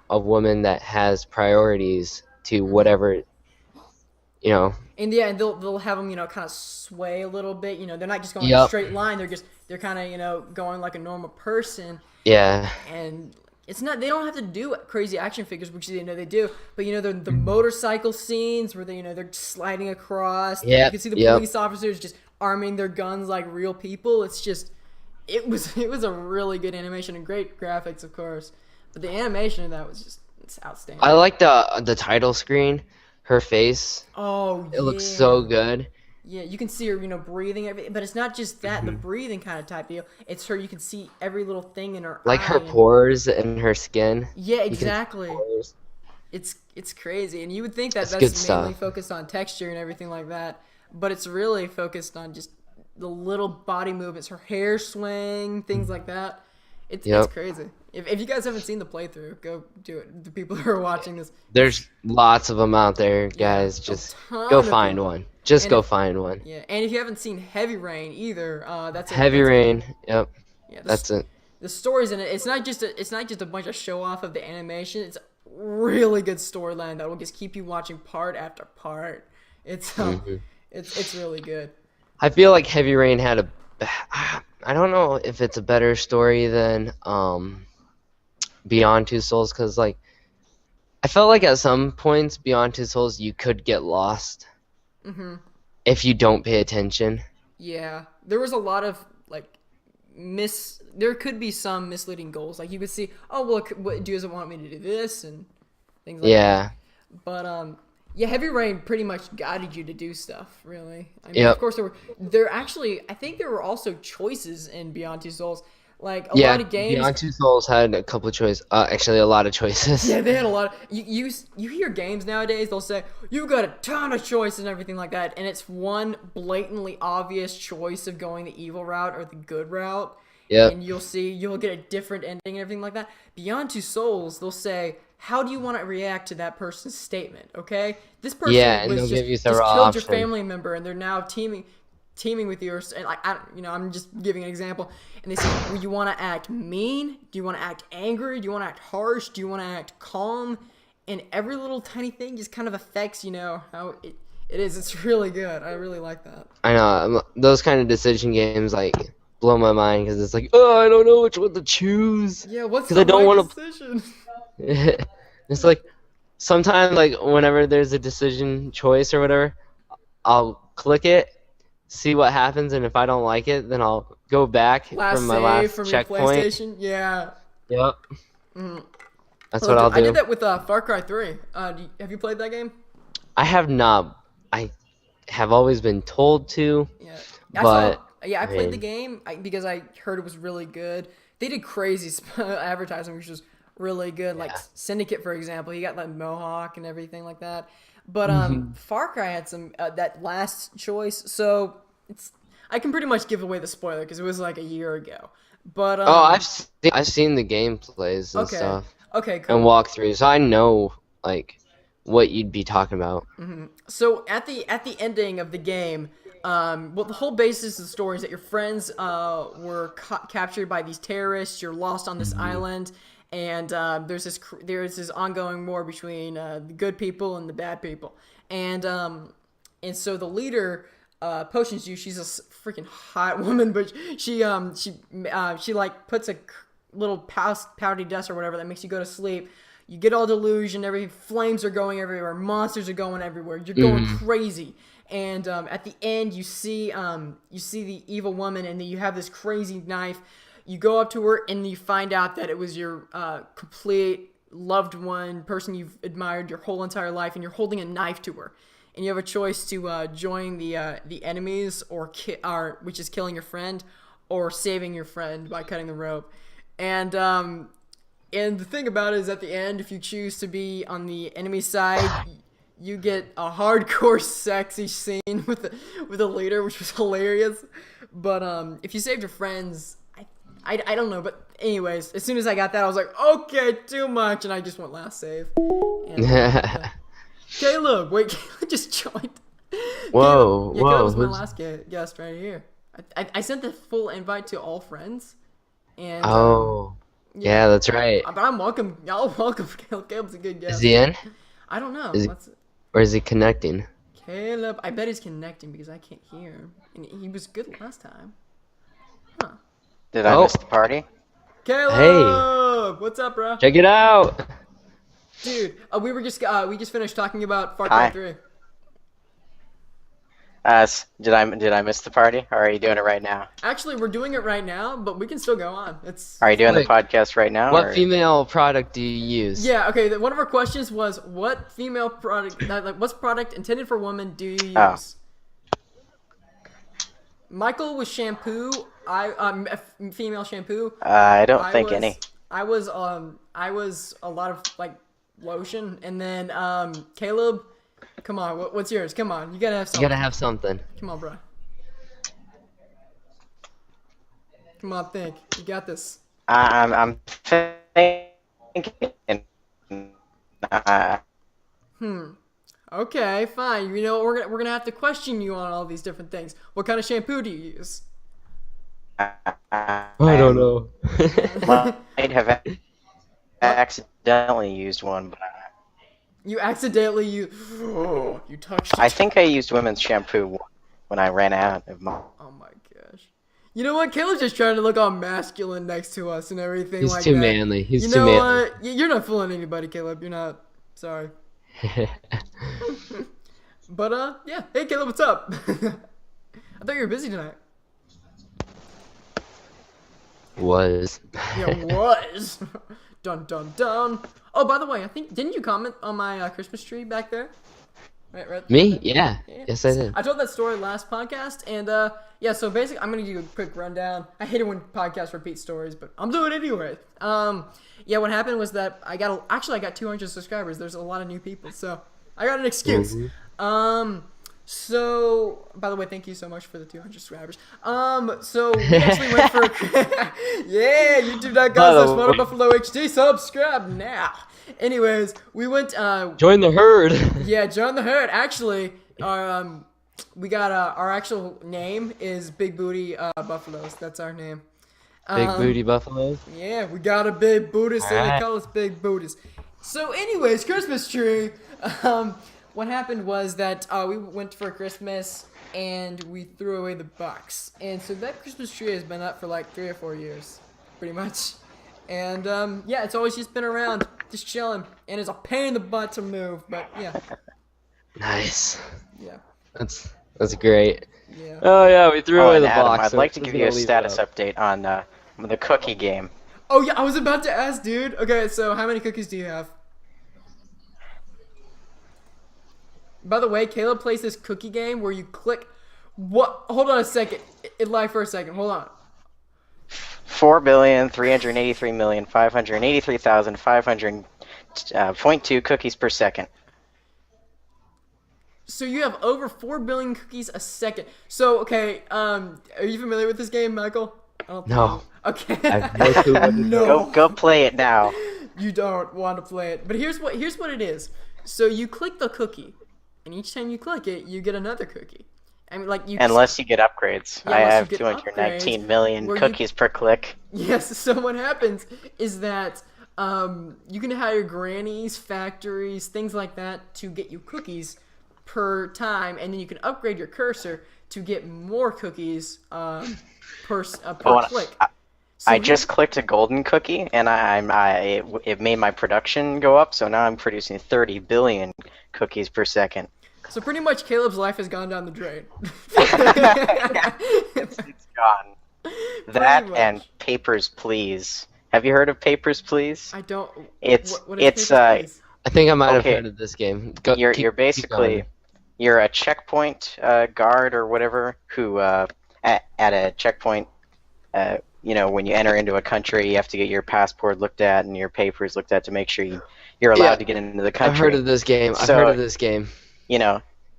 a woman that has priorities to whatever And yeah, and they'll have them, kind of sway a little bit. They're not just going in a Yep. straight line. They're kind of, going like a normal person. Yeah. And it's not, they don't have to do crazy action figures, which they do. But the motorcycle scenes where they're sliding across. Yep. You can see the Yep. police officers just arming their guns like real people. It's just, it was a really good animation and great graphics, of course. But the animation of that was just, it's outstanding. I like the title screen. Her face. Oh, It looks so good. Yeah, you can see her, breathing. But it's not just that, the breathing kind of type deal. It's her. You can see every little thing in her Like eye. her pores and her skin. Yeah, You can see exactly. pores. It's crazy, and you would think that It's that's good mainly stuff. focused on texture and everything like that, but it's really focused on just the little body movements, her hair swing, things like that. It's Yep. crazy. If you guys haven't seen the playthrough, go do it. The people who are watching this, There's lots of them out there, guys. a Just ton go of find them. one. Just And go if- find one. yeah. And if you haven't seen Heavy Rain either, that's Heavy Rain. Yep. Yeah, That's it. the stories in it. It's not just a bunch of show off of the animation. It's really good storyline that will just keep you watching part after part. It's it's really good. I feel like Heavy Rain had a. I don't know if it's a better story than Beyond Two Souls, because like I felt like at some points Beyond Two Souls you could get lost if you don't pay attention. Yeah, there was a lot of like there could be some misleading goals. Like you could see, oh look, what does it want me to do this and things like that. Yeah. But yeah, Heavy Rain pretty much guided you to do stuff. Really, I mean, Yep. of course there actually I think there were also choices in Beyond Two Souls. Like a Yeah. lot of games. Beyond Two Souls had a couple of choices. Actually, a lot of choices. Yeah, they had a lot of you hear games nowadays, they'll say, you got a ton of choices and everything like that, and it's one blatantly obvious choice of going the evil route or the good route. Yep. And you'll get a different ending and everything like that. Beyond Two Souls, they'll say, how do you want to react to that person's statement? Okay? This person Yeah, and was they'll just, give you just several killed options. your family member and they're now teaming with you, and like I'm just giving an example, and they say, well, you want to act mean? Do you want to act angry? Do you want to act harsh? Do you want to act calm? And every little tiny thing just kind of affects how it is. It's really good. I really like that. I know those kind of decision games like blow my mind because it's like, oh, I don't know which one to choose. Yeah, what's 'Cause the I don't right wanna- decision? It's like sometimes like whenever there's a decision choice or whatever, I'll click it, see what happens, and if I don't like it, then I'll go back Last from my save last from your checkpoint. PlayStation. Yeah. Yep. That's Oh, what I'll do. I did that with Far Cry 3. Have you played that game? I have not. I have always been told to. Yeah. But, I played the man. game because I heard it was really good. They did crazy advertising, which was really good. Like Yeah. Syndicate, for example, he got that mohawk and everything like that. But Far Cry had some that last choice, so I can pretty much give away the spoiler because it was like a year ago. But Oh, I've seen the gameplays and okay, stuff okay, cool. and walkthroughs, so I know like what you'd be talking about. So at the ending of the game, well, the whole basis of the story is that your friends were captured by these terrorists. You're lost on this island, and there's this ongoing war between the good people and the bad people, and so the leader. Potions you. She's a freaking hot woman, but she like puts a little powdery dust or whatever that makes you go to sleep. You get all delusion. Flames are going everywhere. Monsters are going everywhere. You're going crazy. And at the end, you see the evil woman, and then you have this crazy knife. You go up to her, and you find out that it was your complete loved one, person you've admired your whole entire life, and you're holding a knife to her. And you have a choice to join the enemies, which is killing your friend, or saving your friend by cutting the rope. And the thing about it is, at the end, if you choose to be on the enemy side, you get a hardcore sexy scene with the leader, which was hilarious. But if you saved your friends, I don't know. But anyways, as soon as I got that, I was like, okay, too much, and I just went last save. And, Caleb, wait, Caleb just joined. Whoa, Caleb, whoa, Caleb's my who's- last guest right here. I sent the full invite to all friends, and Oh, yeah, that's right. but I'm welcome. Y'all welcome Caleb. Caleb's a good guest. Is he in, I don't know. is he- Let's, or is he connecting? Caleb. I bet he's connecting because I can't hear him. And he was good last time. Huh. Did I miss the party? Caleb! What's up, bro? Check it out. Dude, we just finished talking about Far Hi. Cry 3. Did I miss the party? Or are you doing it right now? Actually, we're doing it right now, but we can still go on. Are you doing the Wait. podcast right now? What or? female product do you use? Yeah, okay. One of our questions was, what female product, what's product intended for women do you use? Oh. Michael was shampoo. Female shampoo. I don't think any. I was a lot of like lotion, and then Caleb. Come on, what's yours? Come on, you gotta have something. You gotta have something. Come on, bro. Come on, think. You got this. I'm thinking. Okay, fine. You know, we're gonna have to question you on all these different things. What kind of shampoo do you use? I don't know. Might have accidentally used one, but You accidentally you touched it. I think I used women's shampoo when I ran out of my. Oh my gosh. You know what? Caleb's just trying to look all masculine next to us and everything He's like too that. manly. He's You too know manly. what? You're not fooling anybody, Caleb. You're not. Sorry. But yeah. Hey, Caleb, what's up? I thought you were busy tonight. Was. Yeah, was. Dun dun dun. Oh, by the way, I think didn't you comment on my Christmas tree back there? Right. Me? Yeah. Yes, I did. I told that story last podcast, and yeah. So basically, I'm gonna do a quick rundown. I hate it when podcasts repeat stories, but I'm doing it anyway. Yeah. What happened was that I got 200 subscribers. There's a lot of new people, so I got an excuse. So, by the way, thank you so much for the 200 subscribers. So we actually went for yeah, youtube.com/Waterbuffalo HD. Subscribe now. Anyways, we went. Join the herd. Yeah, join the herd. Actually, our we got our actual name is Big Booty Buffaloes. That's our name. Big booty buffaloes. Yeah, we got a big booty, so they Alright. call us Big Booties. So, anyways, Christmas tree. What happened was that we went for Christmas and we threw away the box, and so that Christmas tree has been up for like 3 or 4 years, pretty much. And yeah, it's always just been around, just chilling, and it's a pain in the butt to move, but yeah, Nice. yeah, That's great. yeah. Oh yeah, we threw Oh, away and the Adam, box. I'd so like to we're give gonna you a leave it status up. update on the cookie game. Oh yeah, I was about to ask, dude. Okay, so how many cookies do you have? By the way, Caleb plays this cookie game where you click. What? Hold on a second. It live for a second. Hold on. 4,383,583,500.2 cookies per second. So you have over 4 billion cookies a second. So okay, are you familiar with this game, Michael? I don't think No. Okay. I have no clue what to do. No. Go play it now. You don't want to play it. But here's what it is. So you click the cookie, and each time you click it, you get another cookie. I mean, like you. Unless you get upgrades. Yeah, I unless you have get 219 upgrades, million where you- cookies per click. Yes. So what happens is that you can hire grannies, factories, things like that to get you cookies per time, and then you can upgrade your cursor to get more cookies per click. So I just clicked a golden cookie, and it made my production go up, so now I'm producing 30 billion cookies per second. So pretty much Caleb's life has gone down the drain. It's gone. That much. and Papers, Please. Have you heard of Papers, Please? I don't. It's what is it's Papers, Please? I think I might have Okay. heard of this game. Go, you're keep basically going. you're a checkpoint guard or whatever who at a checkpoint when you enter into a country you have to get your passport looked at and your papers looked at to make sure you're allowed Yeah. to get into the country. I've heard of this game. I've So- heard of this game.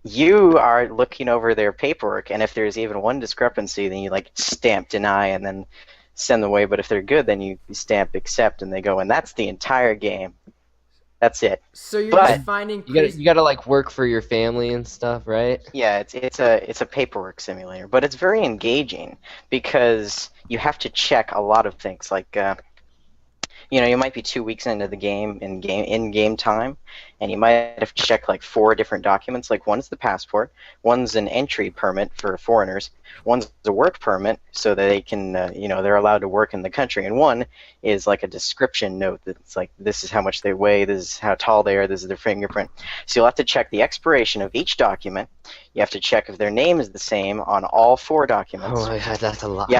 You are looking over their paperwork, and if there's even one discrepancy, then you stamp deny and then send them away. But if they're good, then you stamp accept and they go, and that's the entire game. That's it. So you're but- just finding. You gotta like work for your family and stuff, right? Yeah, it's a paperwork simulator, but it's very engaging because you have to check a lot of things. You might be 2 weeks into the game in game time, and you might have to check like 4 different documents. Like one's the passport, one's an entry permit for foreigners, one's a work permit so that they can, they're allowed to work in the country, and one is like a description note that's like, this is how much they weigh, this is how tall they are, this is their fingerprint. So you'll have to check the expiration of each document. You have to check if their name is the same on all 4 documents. Oh my god, that's a lot. You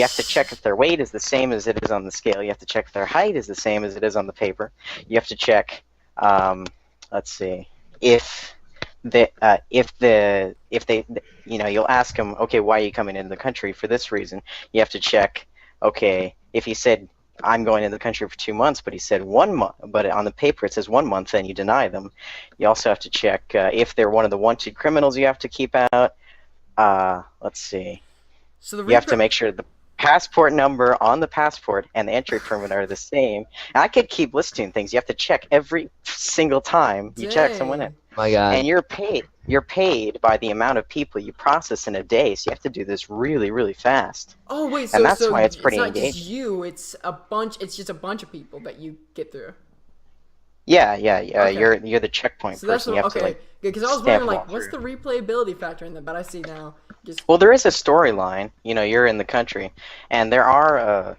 have to check if their weight is the same as it is on the scale. You have to check if their height is the same as it is on the paper. You have to check, let's see, if you'll ask them, okay, why are you coming into the country? For this reason. You have to check, okay, if he said, I'm going into the country for 2 months, but he said 1 month, but on the paper it says 1 month, then you deny them. You also have to check if they're one of the wanted criminals you have to keep out. Let's see. So the you have to make sure the passport number on the passport and the entry permit are the same. And I could keep listing things. You have to check every single time you check someone in. My god. And you're paid by the amount of people you process in a day, so you have to do this really, really fast. Oh wait, and that's why it's pretty not engaging. just you; it's just a bunch of people that you get through. Yeah. Okay. You're the checkpoint So person. You have to, okay, like, because I was stamp wondering them all what's the through. replayability factor in that, but I see now. Well, there is a storyline. You're in the country, and there are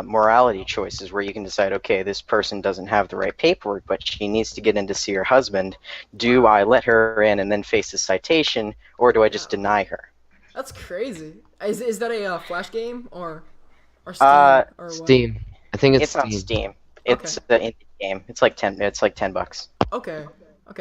morality choices where you can decide, okay, this person doesn't have the right paperwork, but she needs to get in to see her husband. Do I let her in and then face a citation, or do I just deny her? That's crazy. Is that a Flash game or Steam or what? Steam. I think it's on Steam. It's the indie game. It's like $10. Okay,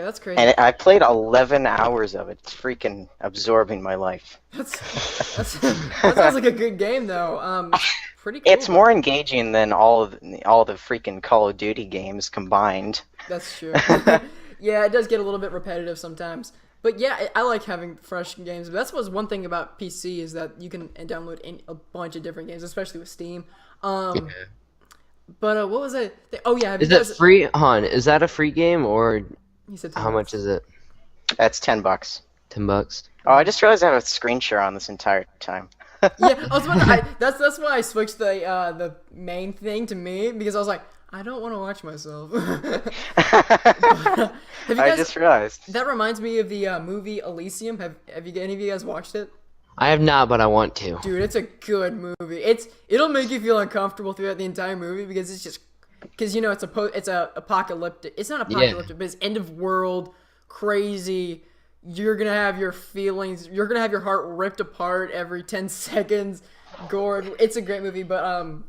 that's crazy. And I played 11 hours of it. It's freaking absorbing my life. That sounds like a good game though. Pretty cool. It's more engaging than all the freaking Call of Duty games combined. That's true. Yeah, it does get a little bit repetitive sometimes. But yeah, I like having fresh games. That's what's one thing about PC is that you can download a bunch of different games, especially with Steam. But what was it? Oh yeah, is it free? Han, is that a free game or You said how much is it? That's $10. $10. Oh, I just realized I have a screen share on this entire time. Yeah, I was wondering, that's why I switched the main thing to me, because I was like, I don't want to watch myself. I just realized. That reminds me of the movie Elysium. Have any of you guys watched it? I have not, but I want to. Dude, it's a good movie. It'll make you feel uncomfortable throughout the entire movie because it's a apocalyptic. It's not apocalyptic, but it's end of world, crazy. You're gonna have your feelings. You're gonna have your heart ripped apart every 10 seconds. Gore. It's a great movie, but I'm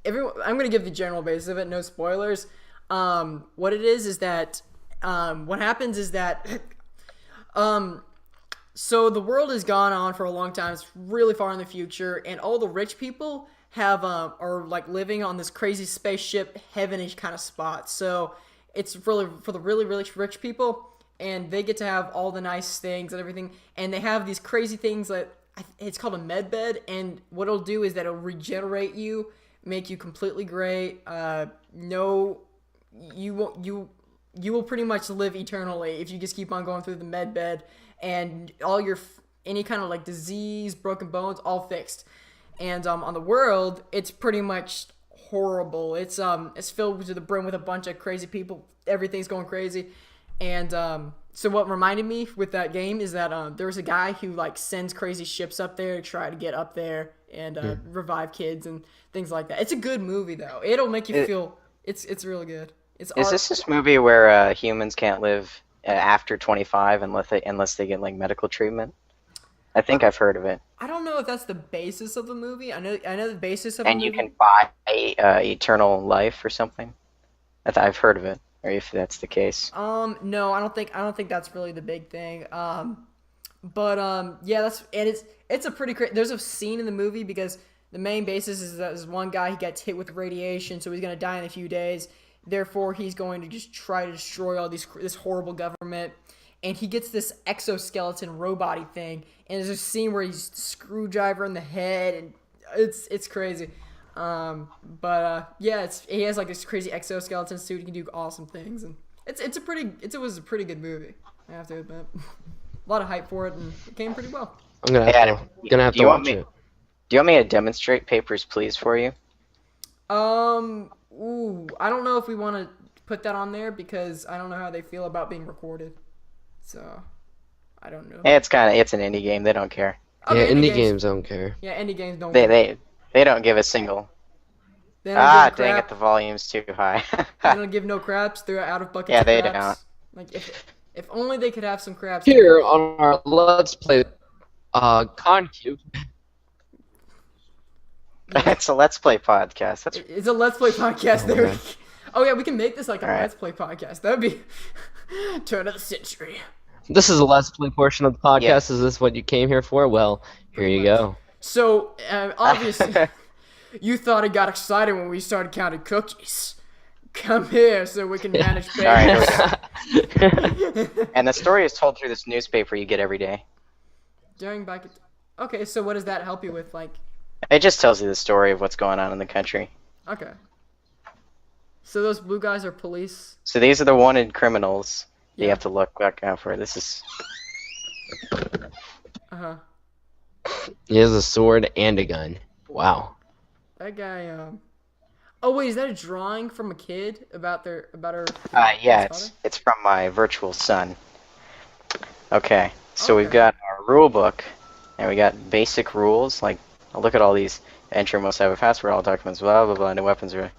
gonna give the general basis of it. No spoilers. What it is that what happens is that so the world has gone on for a long time. It's really far in the future, and all the rich people are like living on this crazy spaceship heavenish kind of spot. So it's really for the really rich people. And they get to have all the nice things and everything. And they have these crazy things that it's called a med bed. And what it'll do is that it'll regenerate you, make you completely great. You will pretty much live eternally if you just keep on going through the med bed. And all any kind of like disease, broken bones, all fixed. And on the world, it's pretty much horrible. It's filled to the brim with a bunch of crazy people. Everything's going crazy. And so what reminded me with that game is that there was a guy who like sends crazy ships up there to try to get up there and revive kids and things like that. It's a good movie though. It'll make you feel it's really good. Is this movie where humans can't live after 25 unless they get like medical treatment? I think I've heard of it. I don't know if that's the basis of the movie. I know the basis of and the movie. You can buy eternal life or something. I've heard of it. Or if that's the case. No, I don't think that's really the big thing. Yeah, it's a pretty great. There's a scene in the movie because the main basis is that this one guy, he gets hit with radiation, so he's gonna die in a few days. Therefore, he's going to just try to destroy all this horrible government, and he gets this exoskeleton robot-y thing. And there's a scene where he's screwdriver in the head, and it's crazy. Yeah, he has like this crazy exoskeleton suit. He can do awesome things, and it was a pretty good movie. I have to admit, a lot of hype for it, and it came pretty well. I'm gonna have to watch it. Do you want me to demonstrate Papers, Please for you? I don't know if we want to put that on there because I don't know how they feel about being recorded. So, I don't know. It's an indie game. They don't care. Yeah, Okay, indie games don't care. Yeah, indie games don't. They don't give a single. They don't give a Dang crap. it, the volume's too high. They don't give no craps. They're out of buckets. Yeah, of they craps. Like if only they could have some craps. Here on our Let's Play Concubed. It's a Let's Play podcast. It's a Let's Play podcast. There. Okay. Oh yeah, we can make this like a All right. Let's Play podcast. That'd be turn of the century. This is the Let's Play portion of the podcast. Yeah. Is this what you came here for? Well, here you go. So obviously, you thought it got excited when we started counting cookies. Come here so we can manage All right, here papers. we go. And the story is told through this newspaper you get every day. During back. Okay, so what does that help you with? Like, It just tells you the story of what's going on in the country. okay. So those blue guys are police. So these are the wanted criminals you Yeah. have to look back out for. This is Uh-huh. He has a sword and a gun. Wow. That guy, Oh wait, is that a drawing from a kid about her yeah, his father? it's from my virtual son. Okay, so we've Okay. got our rule book, and we got basic rules. Like, look at all these. Entry must have a password. All documents, blah blah blah. No weapons are.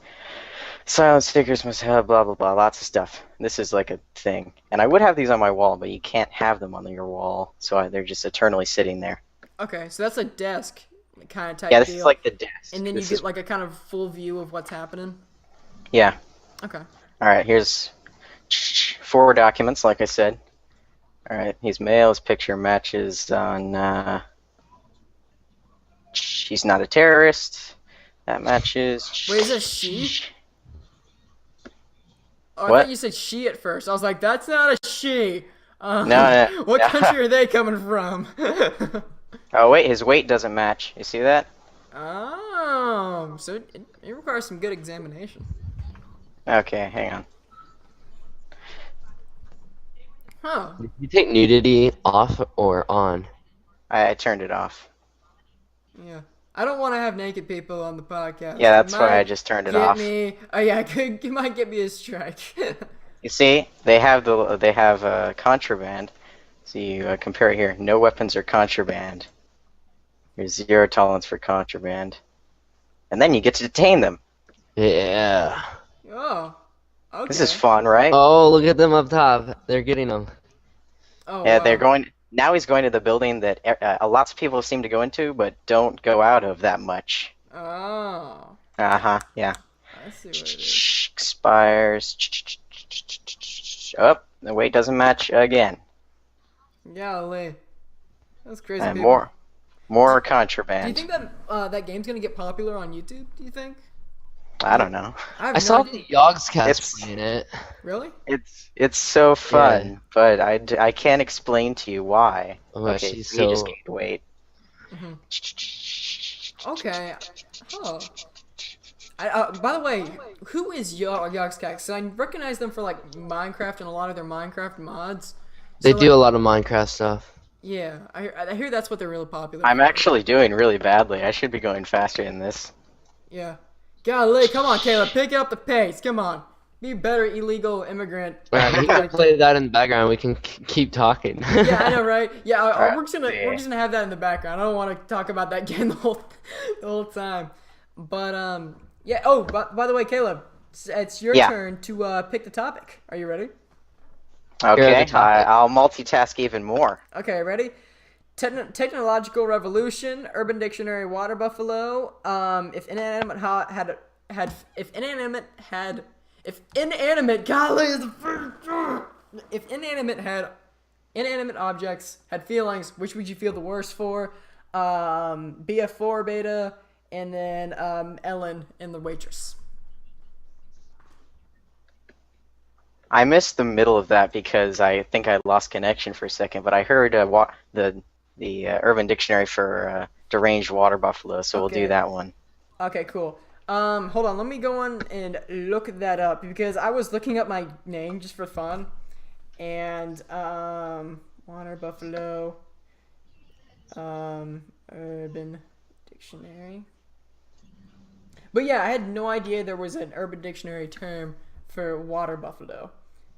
Silent stickers must have blah blah blah. Lots of stuff. This is like a thing, and I would have these on my wall, but you can't have them on your wall, so they're just eternally sitting there. Okay, so that's a desk kind of type Yeah, this deal. is like the desk. And then you This get is- like a kind of full view of what's happening. yeah. Okay. All right, here's 4 documents, like I said. All right, he's male. His picture matches on. He's not a terrorist. That matches. Wait, is it she? Oh, I What? thought you said she at first. I was like, that's not a she. No. What country are they coming from? Oh wait, his weight doesn't match. You see that? Oh, so it requires some good examination. Okay, hang on. Huh. You take nudity off or on? I turned it off. Yeah. I don't want to have naked people on the podcast. Yeah, that's It why I might just turned it get off. me. Oh yeah, it might get me a strike. You see, they have contraband. So you compare it here. No weapons are contraband. There's 0 tolerance for contraband, and then you get to detain them. Yeah. Oh. Okay. This is fun, right? Oh, look at them up top. They're getting them. Oh, Yeah, wow. they're going. Now he's going to the building that lots of people seem to go into, but don't go out of that much. Oh. Yeah. I see what it is. Expires. Oh, the weight doesn't match again. Golly. That's crazy. And people. more Do you contraband. think that that game's gonna get popular on YouTube? Do you think? I don't know. I have I no saw idea. the Yogscast It's- playing it. Really? It's so fun, but I can't explain to you why. Oh, Okay, she's he just so- gained weight. Okay. Huh. By the way, who is Yogscast? So I recognize them for like Minecraft and a lot of their Minecraft mods. They So, do a like, lot of Minecraft stuff. Yeah, I hear that's what they're really popular. I'm for. actually doing really badly. I should be going faster than this. Yeah. Golly, come on, Caleb, pick up the pace. Come on, be a better illegal immigrant. Alright, we can play that in the background. We can keep talking. Yeah, I know, right? Yeah, Alright, we're just gonna have that in the background. I don't want to talk about that game the whole time. But yeah. Oh, by the way, Caleb, it's your Yeah. turn to pick the topic. Are you ready? Okay, topic. I'll multitask even more. Okay, ready? Technological revolution. Urban Dictionary. Waterbuffalo. If inanimate inanimate objects had feelings, which would you feel the worst for? BF4 beta, and then Ellen and the waitress. I missed the middle of that because I think I lost connection for a second, but I heard the Urban Dictionary for Deranged Waterbuffalo, so we'll Okay. do that one. Okay, cool. Hold on, let me go on and look that up because I was looking up my name just for fun, and Water Buffalo, Urban Dictionary. But yeah, I had no idea there was an Urban Dictionary term for Waterbuffalo,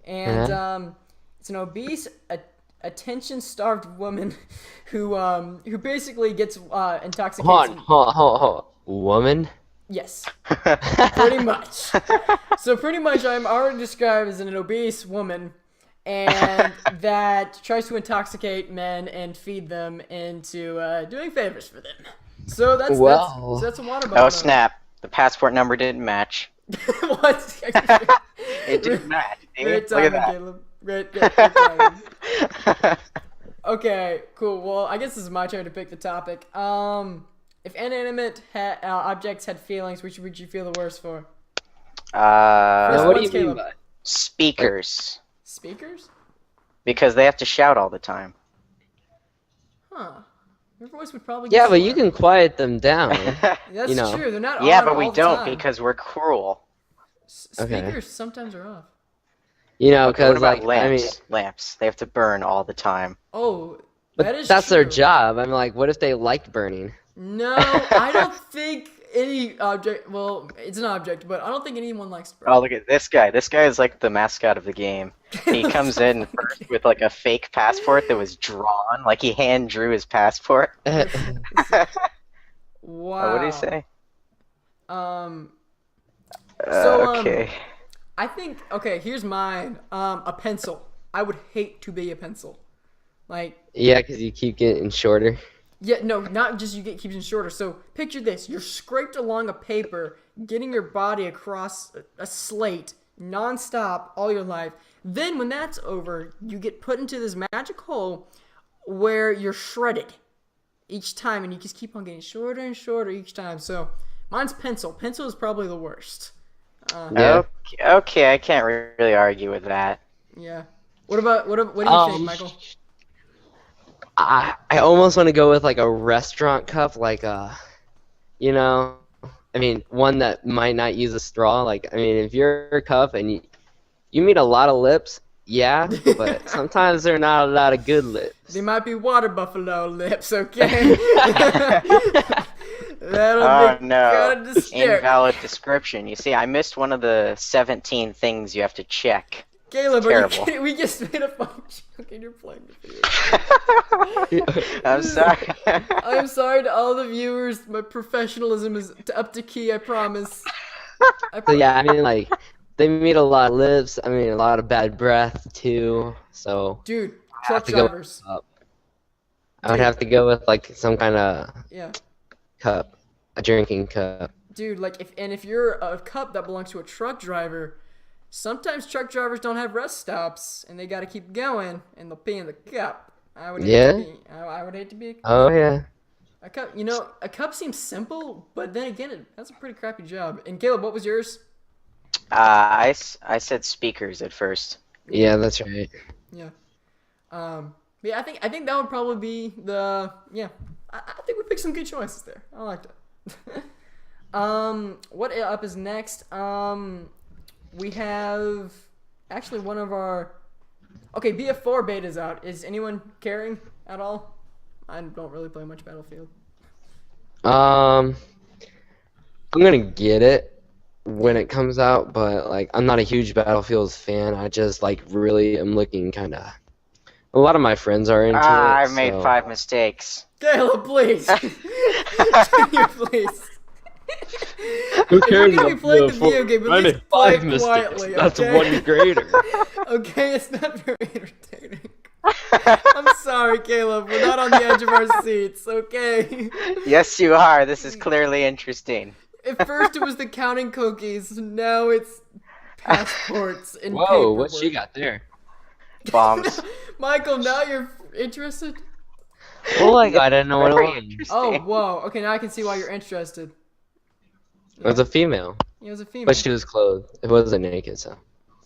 and it's an obese, attention-starved woman who basically gets intoxicated. Hold on. Woman? Yes, pretty much. So pretty much, I'm already described as an obese woman, and that tries to intoxicate men and feed them into doing favors for them. So that's a Waterbuffalo. Oh snap! The passport number didn't match. What? It didn't match. Great Look at timing, that. Caleb. Great timing. Okay, cool. Well, I guess this is my turn to pick the topic. If inanimate objects had feelings, which would you feel the worst for? What do you mean Caleb. by? Speakers. Speakers? Because they have to shout all the time. Huh. Your voice would probably Yeah, get but you slower. can quiet them down. That's you know. true. They're not Yeah, on but we all the don't time. because we're cruel. Okay. Speakers sometimes are off. You know, Okay, what because about like lamps? I mean, Lamps. They have to burn all the time. Oh, but that is that's true. their job. I'm like, what if they liked burning? No, I don't think any object. Well, it's an object, but I don't think anyone likes to burn. Oh, look at this guy. This guy is like the mascot of the game. He comes in first with like a fake passport that was drawn. Like he hand drew his passport. Wow. What did he say? Okay. I think here's mine. A pencil. I would hate to be a pencil. Like, Yeah, because you keep getting shorter. yeah, no, not just you keeps it shorter. So picture this: you're scraped along a paper, getting your body across a slate nonstop all your life. Then when that's over, you get put into this magic hole where you're shredded each time, and you just keep on getting shorter and shorter each time. So mine's pencil. Pencil is probably the worst. Yeah. Okay, I can't really argue with that. Yeah. What do you think, Michael? I almost want to go with like a restaurant cup, like you know, I mean, one that might not use a straw. Like, I mean, if you're a cup and you meet a lot of lips, yeah, but sometimes they're not a lot of good lips. They might be Waterbuffalo lips, okay? That'll Oh be no, kinda disturbing. invalid description. You see, I missed one of the 17 things you have to check. Caleb, are you Terrible. kidding? We just made a fun joke and you're playing the video. I'm sorry. I'm sorry to all the viewers. My professionalism is up to key, I promise. So yeah, I mean, like they meet a lot of lips. I mean, a lot of bad breath too. So Dude, I truck have to go drivers. up. I would have to go with like some kind of Yeah. cup, a drinking cup. Dude, like if you're a cup that belongs to a truck driver, sometimes truck drivers don't have rest stops and they gotta keep going and they'll pee in the cup. I would hate to be I would hate to be Oh yeah. a cup. You know, a cup seems simple, but then again, that's a pretty crappy job. And Caleb, what was yours? I said speakers at first. Yeah, that's right. Yeah. Yeah, I think that would probably be the I think we picked some good choices there. I liked it. What up is next? We have actually one of our BF4 beta's out. Is anyone caring at all? I don't really play much Battlefield. I'm gonna get it when it comes out, but like I'm not a huge Battlefield fan. I just like really am looking kind of. A lot of my friends are into it. I've made so- 5 mistakes. Caleb, please. Junior, please. Who If you're cares gonna be about playing the Battlefield? video game, at I least made play 5 mistakes. quietly, That's okay? one grader. Okay, it's not very entertaining. I'm sorry, Caleb. We're not on the edge of our seats, okay? Yes, you are. This is clearly interesting. At first it was the counting cookies, now it's passports and Whoa, paperwork. what she got there? Bombs. Michael, now you're interested? Well, like I didn't know what it Very was. interesting. Oh, whoa. Okay, now I can see why you're interested. It was a female, It was a female. but she was clothed. It wasn't naked, so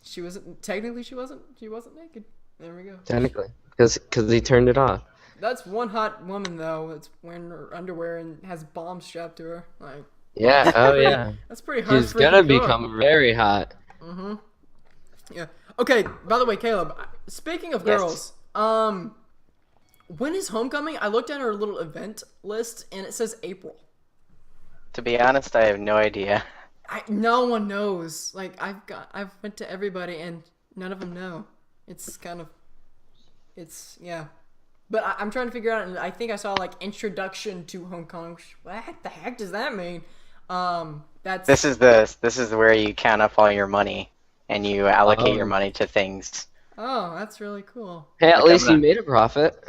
She wasn't. Technically, she wasn't naked. There we go. technically, because he turned it off. That's one hot woman though. That's wearing her underwear and has bombs strapped to her. Like Yeah. Oh yeah. that's pretty hard. She's gonna become very hot. Yeah. Okay. By the way, Caleb. Speaking of Yes. girls, when is homecoming? I looked at her little event list and it says April. To be honest, I have no idea. No one knows. Like I've went to everybody and none of them know. It's kind of, yeah. But I'm trying to figure out, and I think I saw like introduction to Hong Kong. What the heck does that mean? That's This is where you count up all your money and you allocate your money to things. oh, that's really cool. Hey, at Like, least I'm you not- made a profit.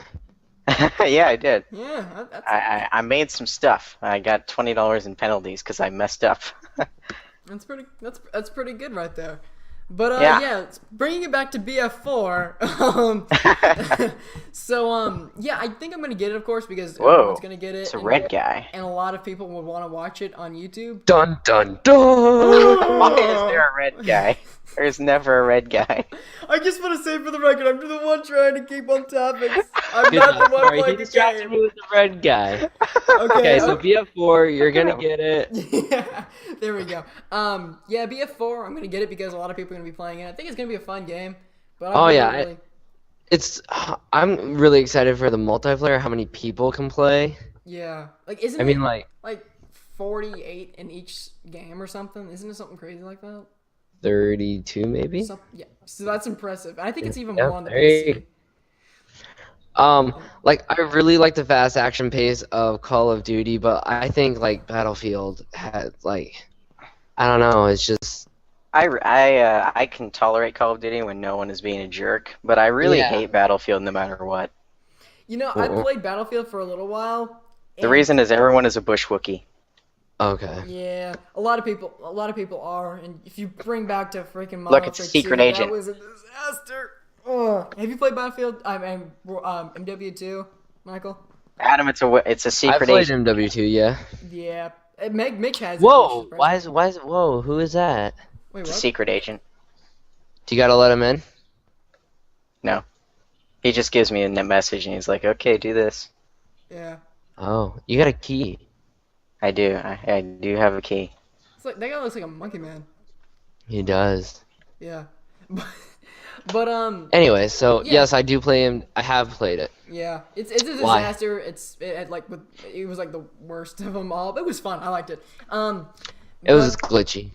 Yeah, I did. Yeah, that's I made some stuff. I got $20 in penalties because I messed up. that's pretty good right there. But Yeah. bringing it back to BF4. So yeah, I think I'm gonna get it, of course, because Whoa, everyone's gonna get it. it's a and- red guy. and a lot of people would want to watch it on YouTube. Dun dun dun. Why is there a red guy? There's never a red guy. I just want to say for the record, I'm the one trying to keep on topics. I'm Good not job. the one Sorry, he playing the distracted game. me with the red guy. Okay, Okay, so BF4, you're gonna get it. yeah, there we go. Yeah, BF4, I'm gonna get it because a lot of people are gonna be playing it. I think it's gonna be a fun game. But Oh, I'm yeah, really, I'm really excited for the multiplayer. How many people can play? yeah. Like, isn't I mean, it like 48 in each game or something? Isn't it something crazy like that? 32 maybe. Yeah. So that's impressive. I think it's even Yeah, more on the very- PC. Like I really like the fast action pace of Call of Duty, but I think like Battlefield had like, I don't know, it's just I can tolerate Call of Duty when no one is being a jerk, but I really Yeah. hate Battlefield no matter what. You know, I Uh-oh. played Battlefield for a little while. The and- reason is everyone is a bush Wookiee. okay. Yeah, a lot of people are, and if you bring back to freaking Modern Look, it's a Warfare 2, secret agent. That was a disaster. Ugh. Have you played Battlefield? MW2, Michael. Adam, it's a I secret played agent. MW2, yeah. Yeah, Mitch has. it, Whoa, which is why is whoa, who is that? Wait, It's what? a secret agent. Do you gotta let him in? No, he just gives me a message and he's like, "Okay, do this." Yeah, Oh, you got a key. I do. I do have a key. it's like that guy looks like a monkey man. He does. Yeah, but Anyway, so Yeah. yes, I do play him. I have played it. yeah, it's a Why? disaster. It was like the worst of them all. But it was fun. I liked it. It was glitchy.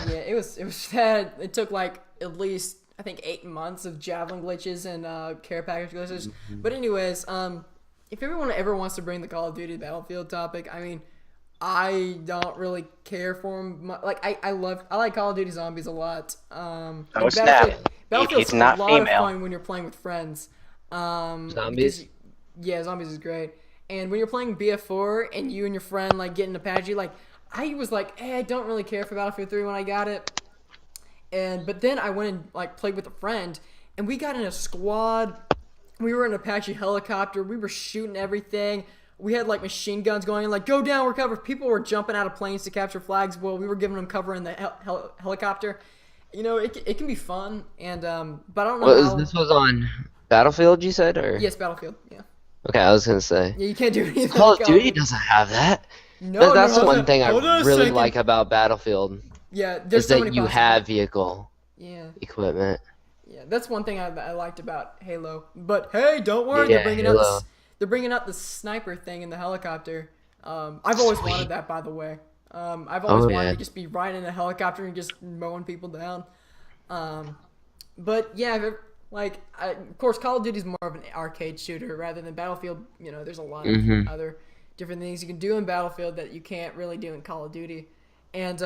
Yeah, it was sad. It took like at least I think 8 months of javelin glitches and care package glitches. But anyways, if everyone ever wants to bring the Call of Duty Battlefield topic, I mean, I don't really care for them. Like I like Call of Duty Zombies a lot. And snap. Battlefield's He's not a lot female. of fun when you're playing with friends. Zombies? because- yeah, Zombies is great. And when you're playing BF4 and you and your friend like get in Apache, like I was like, I don't really care for Battlefield 3 when I got it. But then I went and like played with a friend, and we got in a squad. We were in an Apache helicopter. We were shooting everything. We had like machine guns going, like go down, we're covered. People were jumping out of planes to capture flags. Well, we were giving them cover in the helicopter. You know, it can be fun, and but I don't know how. This was on Battlefield, you said, or? Yes, Battlefield. Yeah. Okay, I was gonna say. Yeah, you can't do anything. Call of like Duty doesn't have that. No, That's no, the hold one on- thing I hold on a really second. like about Battlefield Yeah, there's is so that many you possibilities. have vehicle Yeah. equipment. Yeah, that's one thing I liked about Halo. But hey, don't worry, Yeah, they're bringing Halo. out they're bringing out the sniper thing in the helicopter. I've always wanted that, by the way. I've always wanted yeah. to just be riding in a helicopter and just mowing people down. But yeah, of course, Call of Duty is more of an arcade shooter rather than Battlefield. You know, there's a lot of other different things you can do in Battlefield that you can't really do in Call of Duty. And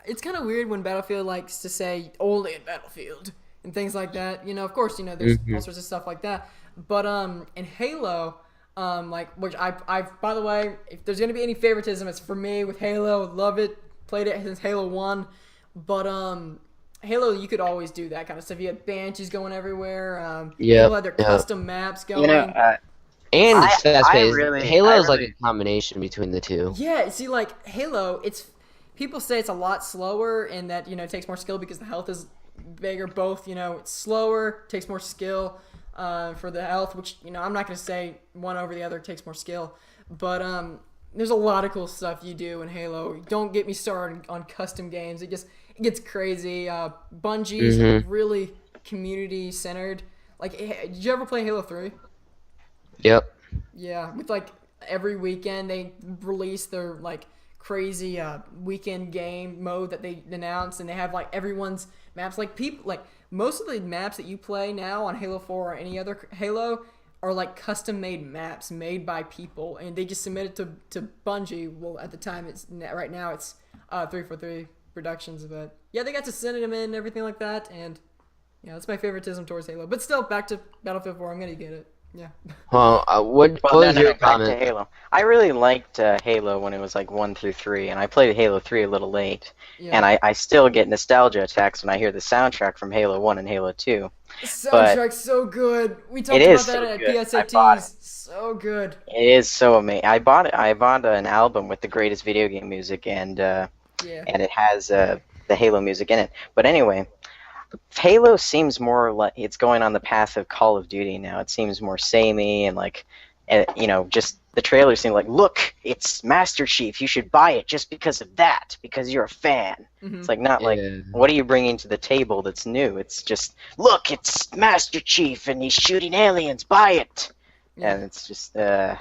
it's kind of weird when Battlefield likes to say only in Battlefield and things like that. You know, of course, you know, there's all sorts of stuff like that. But in Halo, which I've by the way, if there's gonna be any favoritism, it's for me with Halo. Love it. Played it since Halo 1. But Halo, you could always do that kind of stuff. You had banshees going everywhere. Halo had their custom maps going. You know, And I- it's fast I paced. really- Halo I is like really- a combination between the two. Yeah, see, like Halo, people say it's a lot slower and that it takes more skill because the health is bigger. Both, it's slower, takes more skill for the health. Which I'm not gonna say one over the other takes more skill, but there's a lot of cool stuff you do in Halo. Don't get me started on custom games. It gets crazy. Bungie is really community centered. Like, did you ever play Halo 3? Yep. Yeah, with every weekend they release their like crazy weekend game mode that they announce, and they have like everyone's maps. Like people, like most of the maps that you play now on Halo 4 or any other Halo are like custom made maps made by people, and they just submit it to Bungie. Well, at the time, right now it's 343 Productions, but yeah, they got to send them in and everything like that, and yeah, that's my favoritism towards Halo. But still, back to Battlefield 4, I'm gonna get it. Yeah. Well, what Well, was your back comment? to Halo. I really liked Halo when it was like 1 through 3, and I played Halo 3 a little late. Yeah. And I still get nostalgia attacks when I hear the soundtrack from Halo 1 and Halo 2. The soundtrack's so good. We talked It about is that so at good. I bought PSATs. So good. It is so amazing. I bought an album with the greatest video game music, and Yeah. it has the Halo music in it. But anyway, Halo seems more like it's going on the path of Call of Duty now. It seems more samey and like, just the trailers seem like, look, it's Master Chief. You should buy it just because of that, because you're a fan. Mhm. It's like not like, Yeah. what are you bringing to the table that's new? It's just, look, it's Master Chief and he's shooting aliens. Buy it. Yeah. And it's just, Yeah.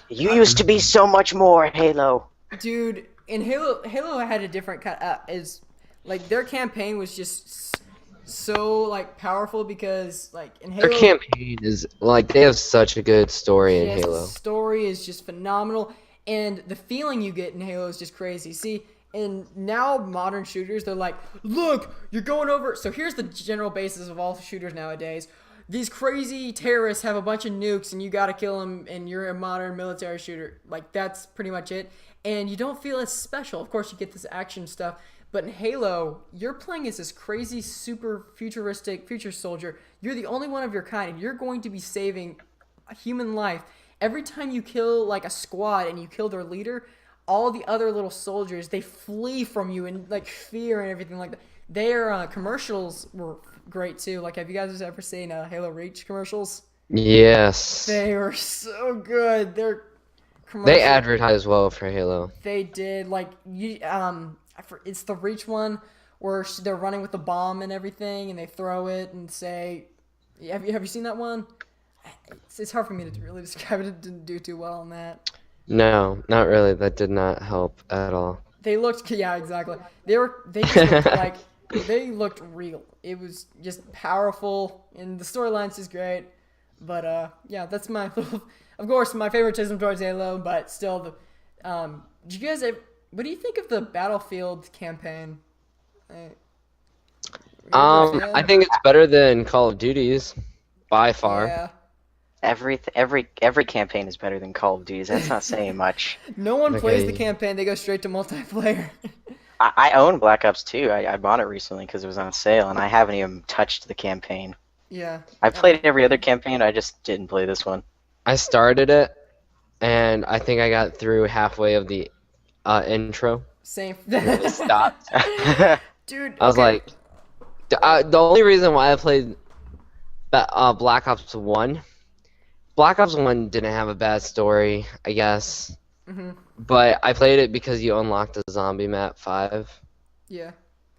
you used to be so much more, Halo. Dude, in Halo had a different kind is like their campaign was just so like powerful, because like in Halo Their campaign is like they have such a good story in the Halo. story is just phenomenal, and the feeling you get in Halo is just crazy. See, in now modern shooters, they're like, look, you're going over. So here's the general basis of all shooters nowadays. These crazy terrorists have a bunch of nukes, and you gotta kill them, and you're a modern military shooter. Like, that's pretty much it. And you don't feel as special. Of course, you get this action stuff. But in Halo, you're playing as this crazy, super futuristic future soldier. You're the only one of your kind, and you're going to be saving a human life. Every time you kill, like, a squad and you kill their leader, all the other little soldiers, they flee from you in, like, fear and everything like that. Their commercials were great, too. Like, have you guys ever seen Halo Reach commercials? Yes. They were so good. They advertise well for Halo. They did. Like, it's the Reach one where they're running with the bomb and everything, and they throw it and say, have you seen that one? It's hard for me to really describe it. It didn't do too well on that. No, not really. That did not help at all. They looked, yeah, exactly. They just looked like, they looked real. It was just powerful, and the storyline's just great. But yeah, that's my little, of course, my favoritism towards Halo. But still, did you guys? What do you think of the Battlefield campaign? I think it's better than Call of Duty's by far. Yeah. Every campaign is better than Call of Duty. That's not saying much. No one plays the Okay. campaign. They go straight to multiplayer. I own Black Ops 2. I bought it recently because it was on sale, and I haven't even touched the campaign. Yeah. I played every other campaign. I just didn't play this one. I started it, and I think I got through halfway of the intro. Same. It stopped. Dude. I was okay. like, the only reason why I played Black Ops 1, Black Ops 1 didn't have a bad story, I guess. Mhm. But I played it because you unlocked the zombie map 5 Yeah.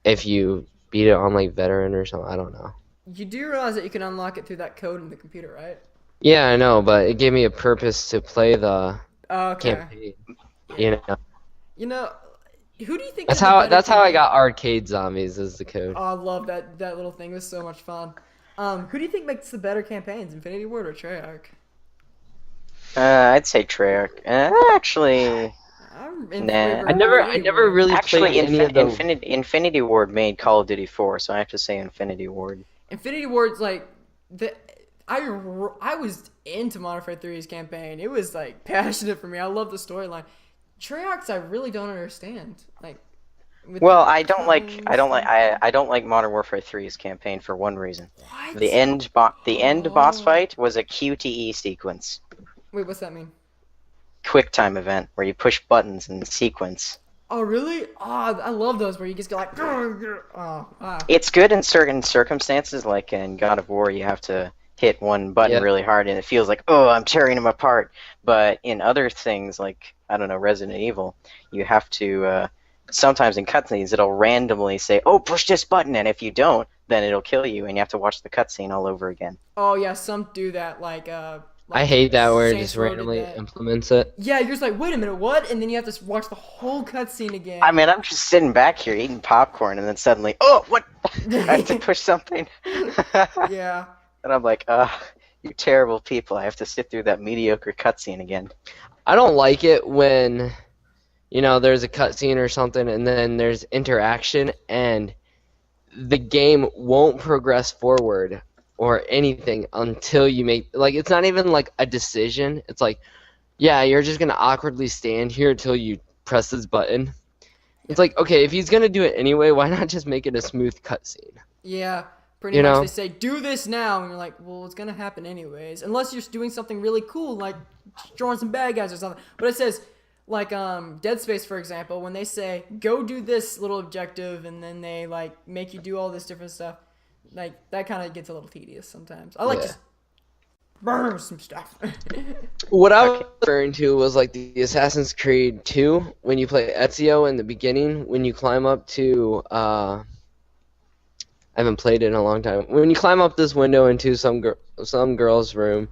if you beat it on like veteran or something. I don't know. You do realize that you can unlock it through that code in the computer, right? Yeah, I know, but it gave me a purpose to play the Okay. campaign. You know, You know, who do you think? that's did the how better I campaign? got arcade zombies as the code. Oh, I love that little thing. It was so much fun. Who do you think makes the better campaigns, Infinity Ward or Treyarch? I'd say Treyarch. Actually, I'm in Nah. favor I of never Infinity really Ward. actually, played any of the. Infinity Ward made Call of Duty 4, so I have to say Infinity Ward. Infinity Ward's like I was into Modern Warfare 3's campaign. It was like passionate for me. I love the storyline. Treyarch's I really don't understand. Like, with Well, the I don't like clones Modern Warfare 3's campaign for one reason. and- What? The end boss Oh. fight was a QTE sequence, Wait, what's that mean? quick time event where you push buttons in sequence. Oh, really? Oh, I love those where you just go like, It's good in certain circumstances, like in God of War, you have to hit one button Yeah. really hard and it feels like, oh, I'm tearing them apart. But in other things, like, I don't know, Resident Evil, you have to, sometimes in cutscenes, it'll randomly say, oh, push this button, and if you don't, then it'll kill you, and you have to watch the cutscene all over again. Oh yeah, some do that. Like I hate that where it Saints just Row did randomly that. implements it. Yeah, you're just like, wait a minute, what? And then you have to watch the whole cutscene again. I mean, I'm just sitting back here eating popcorn, and then suddenly, oh, what? I have to push something. Yeah. And I'm like, you terrible people. I have to sit through that mediocre cutscene again. I don't like it when, there's a cutscene or something, and then there's interaction, and the game won't progress forward or anything until you make, like, it's not even like a decision. It's like, yeah, you're just gonna awkwardly stand here until you press this button. It's like, okay, if he's gonna do it anyway, why not just make it a smooth cutscene? Yeah, pretty much they say, do this now, and you're like, well, it's gonna happen anyways. Unless you're doing something really cool, like drawing some bad guys or something. But it says, like, Dead Space, for example, when they say, go do this little objective, and then they, like, make you do all this different stuff, like, that kind of gets a little tedious sometimes. I like just burn some stuff. What I was referring to was like the Assassin's Creed 2, when you play Ezio in the beginning, when you climb up to, I haven't played it in a long time, when you climb up this window into some girl's room,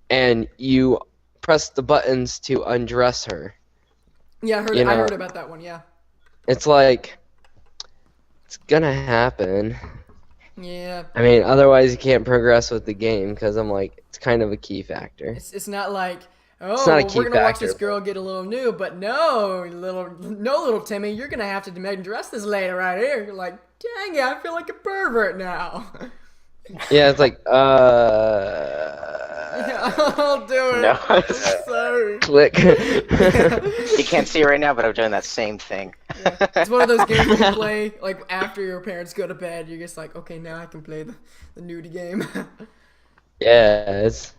and you press the buttons to undress her. Yeah, I heard about that one, yeah. It's like, it's gonna happen. Yeah. I mean, otherwise you can't progress with the game, because I'm like, it's kind of a key factor. It's not like, not a we're key gonna watch factor, this girl get a little new, but no, little Timmy, you're gonna have to dress this lady right here. You're like, dang it, I feel like a pervert now. Yeah, it's like, Yeah, I'll do it. No. Sorry. click. You can't see it right now, but I'm doing that same thing. Yeah. It's one of those games where you play, like, after your parents go to bed, you're just like, okay, now I can play the nudie game. Yeah, it's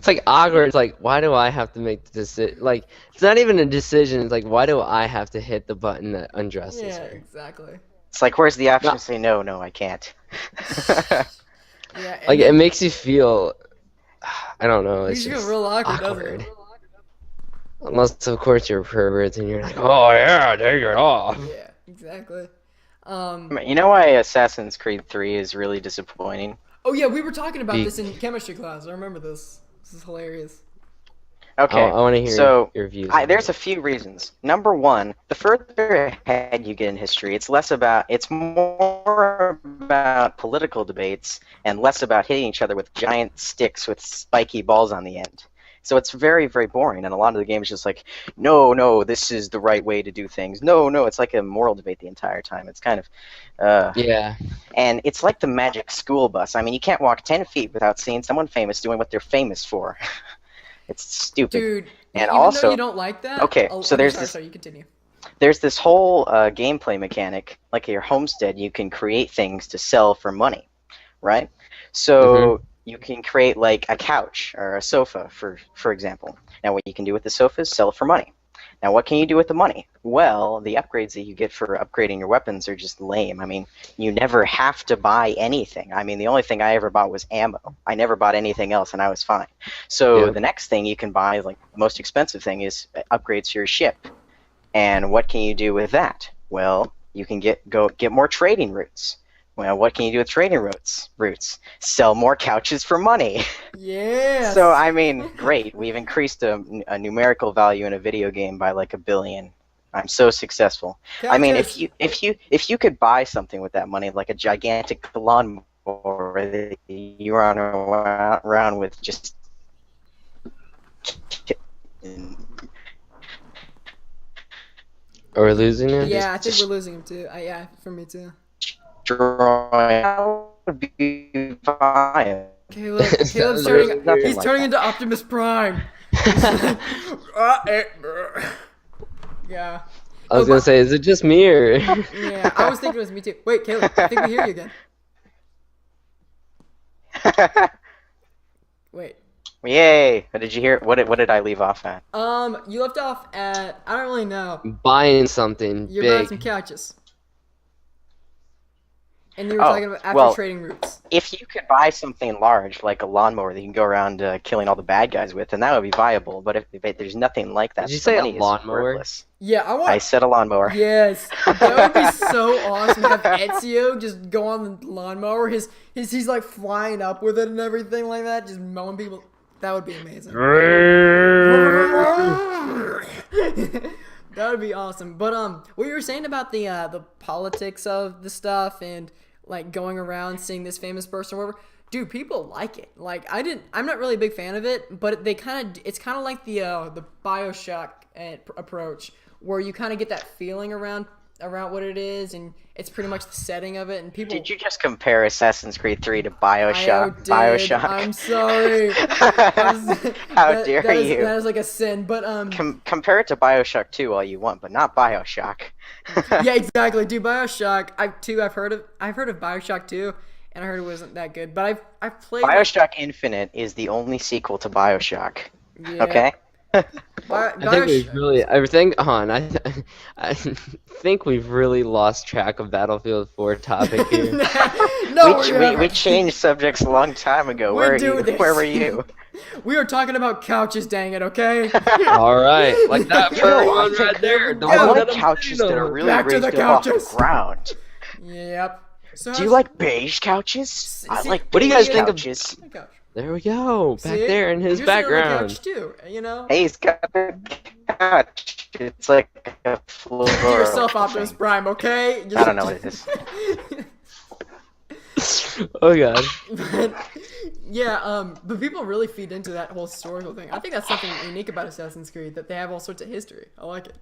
like awkward. It's like, why do I have to make the decision? Like, it's not even a decision. It's like, why do I have to hit the button that undresses Yeah, her? exactly. It's like, where's the option to say no, I can't. Yeah, Like, it makes you feel, I don't know, it's you feel just real awkward, doesn't it? Unless, of course, you're perverts and you're like, oh yeah, take it off. Yeah, exactly. You know why Assassin's Creed 3 is really disappointing? Oh yeah, we were talking about this in chemistry class. I remember this. This is hilarious. Okay, I want to hear your views. There's a few reasons. Number one, the further ahead you get in history, it's more about political debates and less about hitting each other with giant sticks with spiky balls on the end. So it's very, very boring, and a lot of the game is just like, no, this is the right way to do things. No, it's like a moral debate the entire time. It's kind of, yeah. And it's like the magic school bus. I mean, you can't walk 10 feet without seeing someone famous doing what they're famous for. It's stupid. Dude, and even also, though you don't like that, okay, so there's this. Sorry, you continue. There's this whole gameplay mechanic, like at your homestead, you can create things to sell for money, right? So you can create like a couch or a sofa, for example. Now what you can do with the sofa is sell it for money. Now what can you do with the money? Well, the upgrades that you get for upgrading your weapons are just lame. I mean, you never have to buy anything. I mean, the only thing I ever bought was ammo. I never bought anything else, and I was fine. So the next thing you can buy, like the most expensive thing, is upgrades to your ship. And what can you do with that? Well, you can get more trading routes. Well, what can you do with trading routes? Sell more couches for money. Yeah. So I mean, great. We've increased a numerical value in a video game by like 1 billion. I'm so successful. Couches. I mean, if you could buy something with that money, like a gigantic lawnmower that you run around with, just. Are we losing it? Yeah, I think we're losing him too. Yeah, for me too. That would be fine. Caleb's turning into Optimus Prime. Yeah. I was gonna say, is it just me or? Yeah, I was thinking it was me too. Wait, Caleb, I think we hear you again. Wait. Yay! What did you hear? What did I leave off at? You left off at, I don't really know. Buying something You're buying big. some couches. And you were talking about after trading routes. If you could buy something large, like a lawnmower that you can go around killing all the bad guys with, then that would be viable. But if there's nothing like that, Did you the say a money is lawnmower? worthless. Yeah, I said a lawnmower. Yes, that would be so awesome to have Ezio just go on the lawnmower. He's like flying up with it and everything like that, just mowing people. That would be amazing. That would be awesome. But what you were saying about the politics of the stuff and like going around seeing this famous person or whatever, dude, people like it. Like I'm not really a big fan of it, but it's kind of like the BioShock approach, where you kind of get that feeling around what it is, and it's pretty much the setting of it. And people. Did you just compare Assassin's Creed 3 to BioShock? BioShock. I'm sorry. How dare you? That is like a sin, but compare it to BioShock 2 all you want, but not BioShock. Yeah, exactly, dude. BioShock. I've heard of BioShock 2, and I heard it wasn't that good. But I've played. BioShock Infinite is the only sequel to BioShock. Yeah. Okay. I think we've really lost track of Battlefield 4 topic here. No, we changed subjects a long time ago. Where were you? We were talking about couches, dang it, okay? All right, like that for one right there. I like couches that are really raised up off the ground. Yep. So do you like beige couches? I like. What do you guys think of couches? There we go, back See? there in his You're sitting on the background. couch too, you know? Hey, he's got the couch. It's like a floor. Do yourself, Optimus Prime, okay? I don't know what it is. Oh god. But people really feed into that whole historical thing. I think that's something unique about Assassin's Creed, that they have all sorts of history. I like it.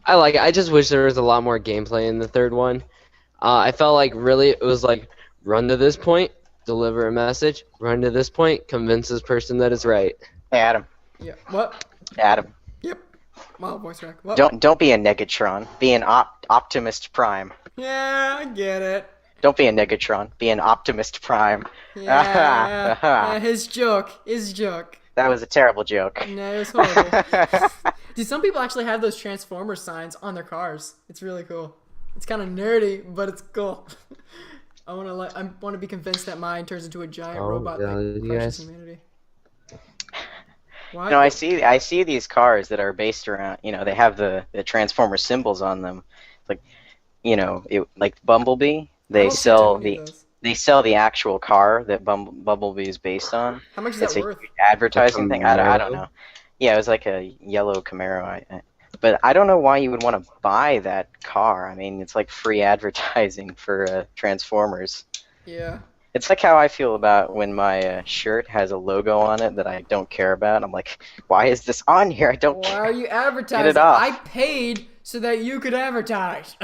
I like it. I just wish there was a lot more gameplay in the third one. I felt like really it was like run to this point, deliver a message, run to this point, convince this person that it's right. Hey, Adam. Yeah. What? Adam. Yep. Wow, voice crack. What? Don't be a Negatron. Be an Optimus Prime. Yeah, I get it. Don't be a Negatron. Be an Optimus Prime. Yeah. His joke. That was a terrible joke. No, it was horrible. Dude, some people actually have those Transformers signs on their cars. It's really cool. It's kind of nerdy, but it's cool. I want to be convinced that mine turns into a giant robot that crushes humanity. What? No, I see these cars that are based around, they have the Transformer symbols on them. Like, like Bumblebee, they sell the actual car that Bumblebee is based on. How much is that worth? It's a advertising thing. I don't know. Yeah, it was like a yellow Camaro. But I don't know why you would want to buy that car. I mean, it's like free advertising for Transformers. Yeah. It's like how I feel about when my shirt has a logo on it that I don't care about. I'm like, why is this on here? I don't care. Why are you advertising? Get it off. I paid so that you could advertise.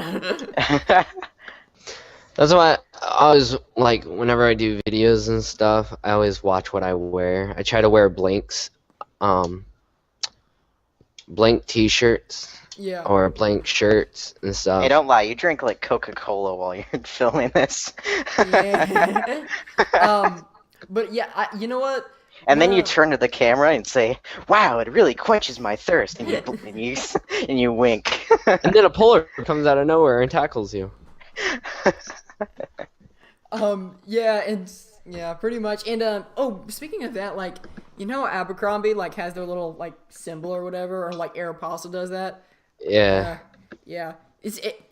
That's why I always, like, whenever I do videos and stuff, I always watch what I wear. I try to wear blank t-shirts. Yeah. Or blank shirts and stuff. Hey, don't lie. You drink like Coca-Cola while you're filming this. Yeah. But yeah, you know what? And then you turn to the camera and say, "Wow, it really quenches my thirst," and you wink. And then a polar comes out of nowhere and tackles you. Yeah, pretty much. And speaking of that, like, Abercrombie like has their little like symbol or whatever, or like Aeropostale does that. Yeah. Yeah.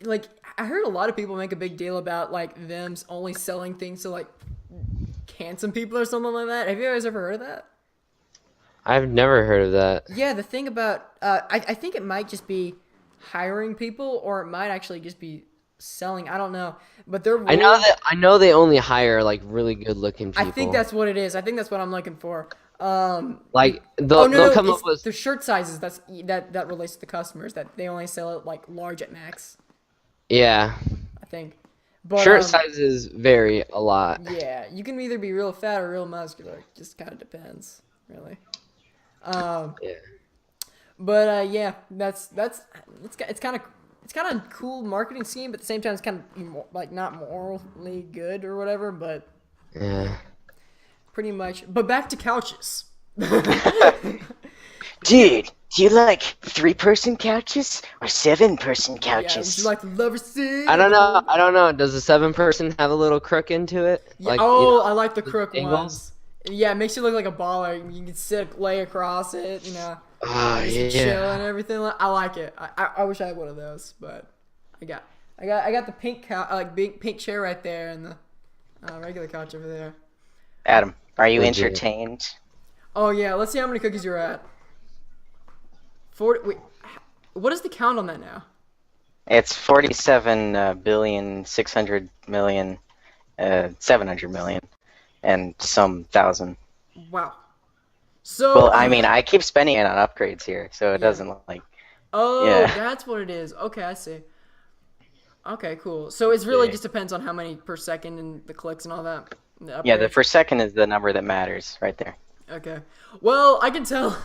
Like, I heard a lot of people make a big deal about like them only selling things to like handsome people or something like that. Have you guys ever heard of that? I've never heard of that. Yeah, the thing about I think it might just be hiring people, or it might actually just be selling. I don't know, but they're. I know they only hire like really good looking people. I think that's what it is. I think that's what I'm looking for. Like they'll come up with the shirt sizes. That relates to the customers, that they only sell it like large at max. Yeah. I think. But, shirt sizes vary a lot. Yeah, you can either be real fat or real muscular. It just kind of depends, really. Yeah. But yeah, it's kind of cool marketing scheme, but at the same time it's kind of like not morally good or whatever. But yeah, pretty much. But back to couches. Dude, do you like 3-person couches or 7-person couches? Yeah, would you like the lover seat? I don't know. Does the 7-person have a little crook into it? Yeah, Like, I like the crook angles? ones. Yeah, it makes you look like a baller. You can lay across it, Oh just yeah. chill and everything. I like it. I wish I had one of those, but I got the pink pink chair right there, and the regular couch over there. Adam, Are you Legit. entertained? Oh yeah, let's see how many cookies you're at. 40. Wait, what is the count on that now? It's 47,600,000,700,000,000 and some thousand. Wow. So. Well, I mean, I keep spending it on upgrades here, so it doesn't like. Oh, Yeah. that's what it is. Okay, I see. Okay, cool. So it really just depends on how many per second and the clicks and all that. Yeah, the upgrades. per second is the number that matters right there. Okay. Well, I can tell.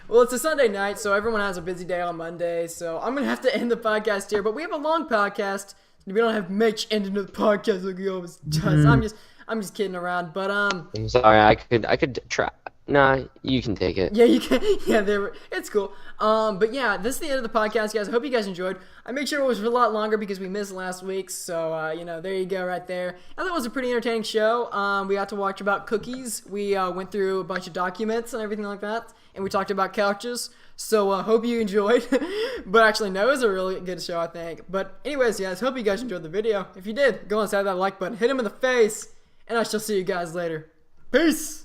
Well, it's a Sunday night, so everyone has a busy day on Monday. So I'm gonna have to end the podcast here. But we have a long podcast. We don't have Mitch ending the podcast like he always does. I'm just kidding around. But I'm sorry. I could try. Nah, you can take it. yeah, you can. Yeah, it's cool. But yeah, this is the end of the podcast, guys. I hope you guys enjoyed. I made sure it was a lot longer because we missed last week. So there you go, right there. I thought it was a pretty entertaining show. We got to watch about cookies. We went through a bunch of documents and everything like that, and we talked about couches. So hope you enjoyed. But actually, no, it was a really good show, I think. But anyways, guys, hope you guys enjoyed the video. If you did, go and smash that like button, hit him in the face, and I shall see you guys later. Peace.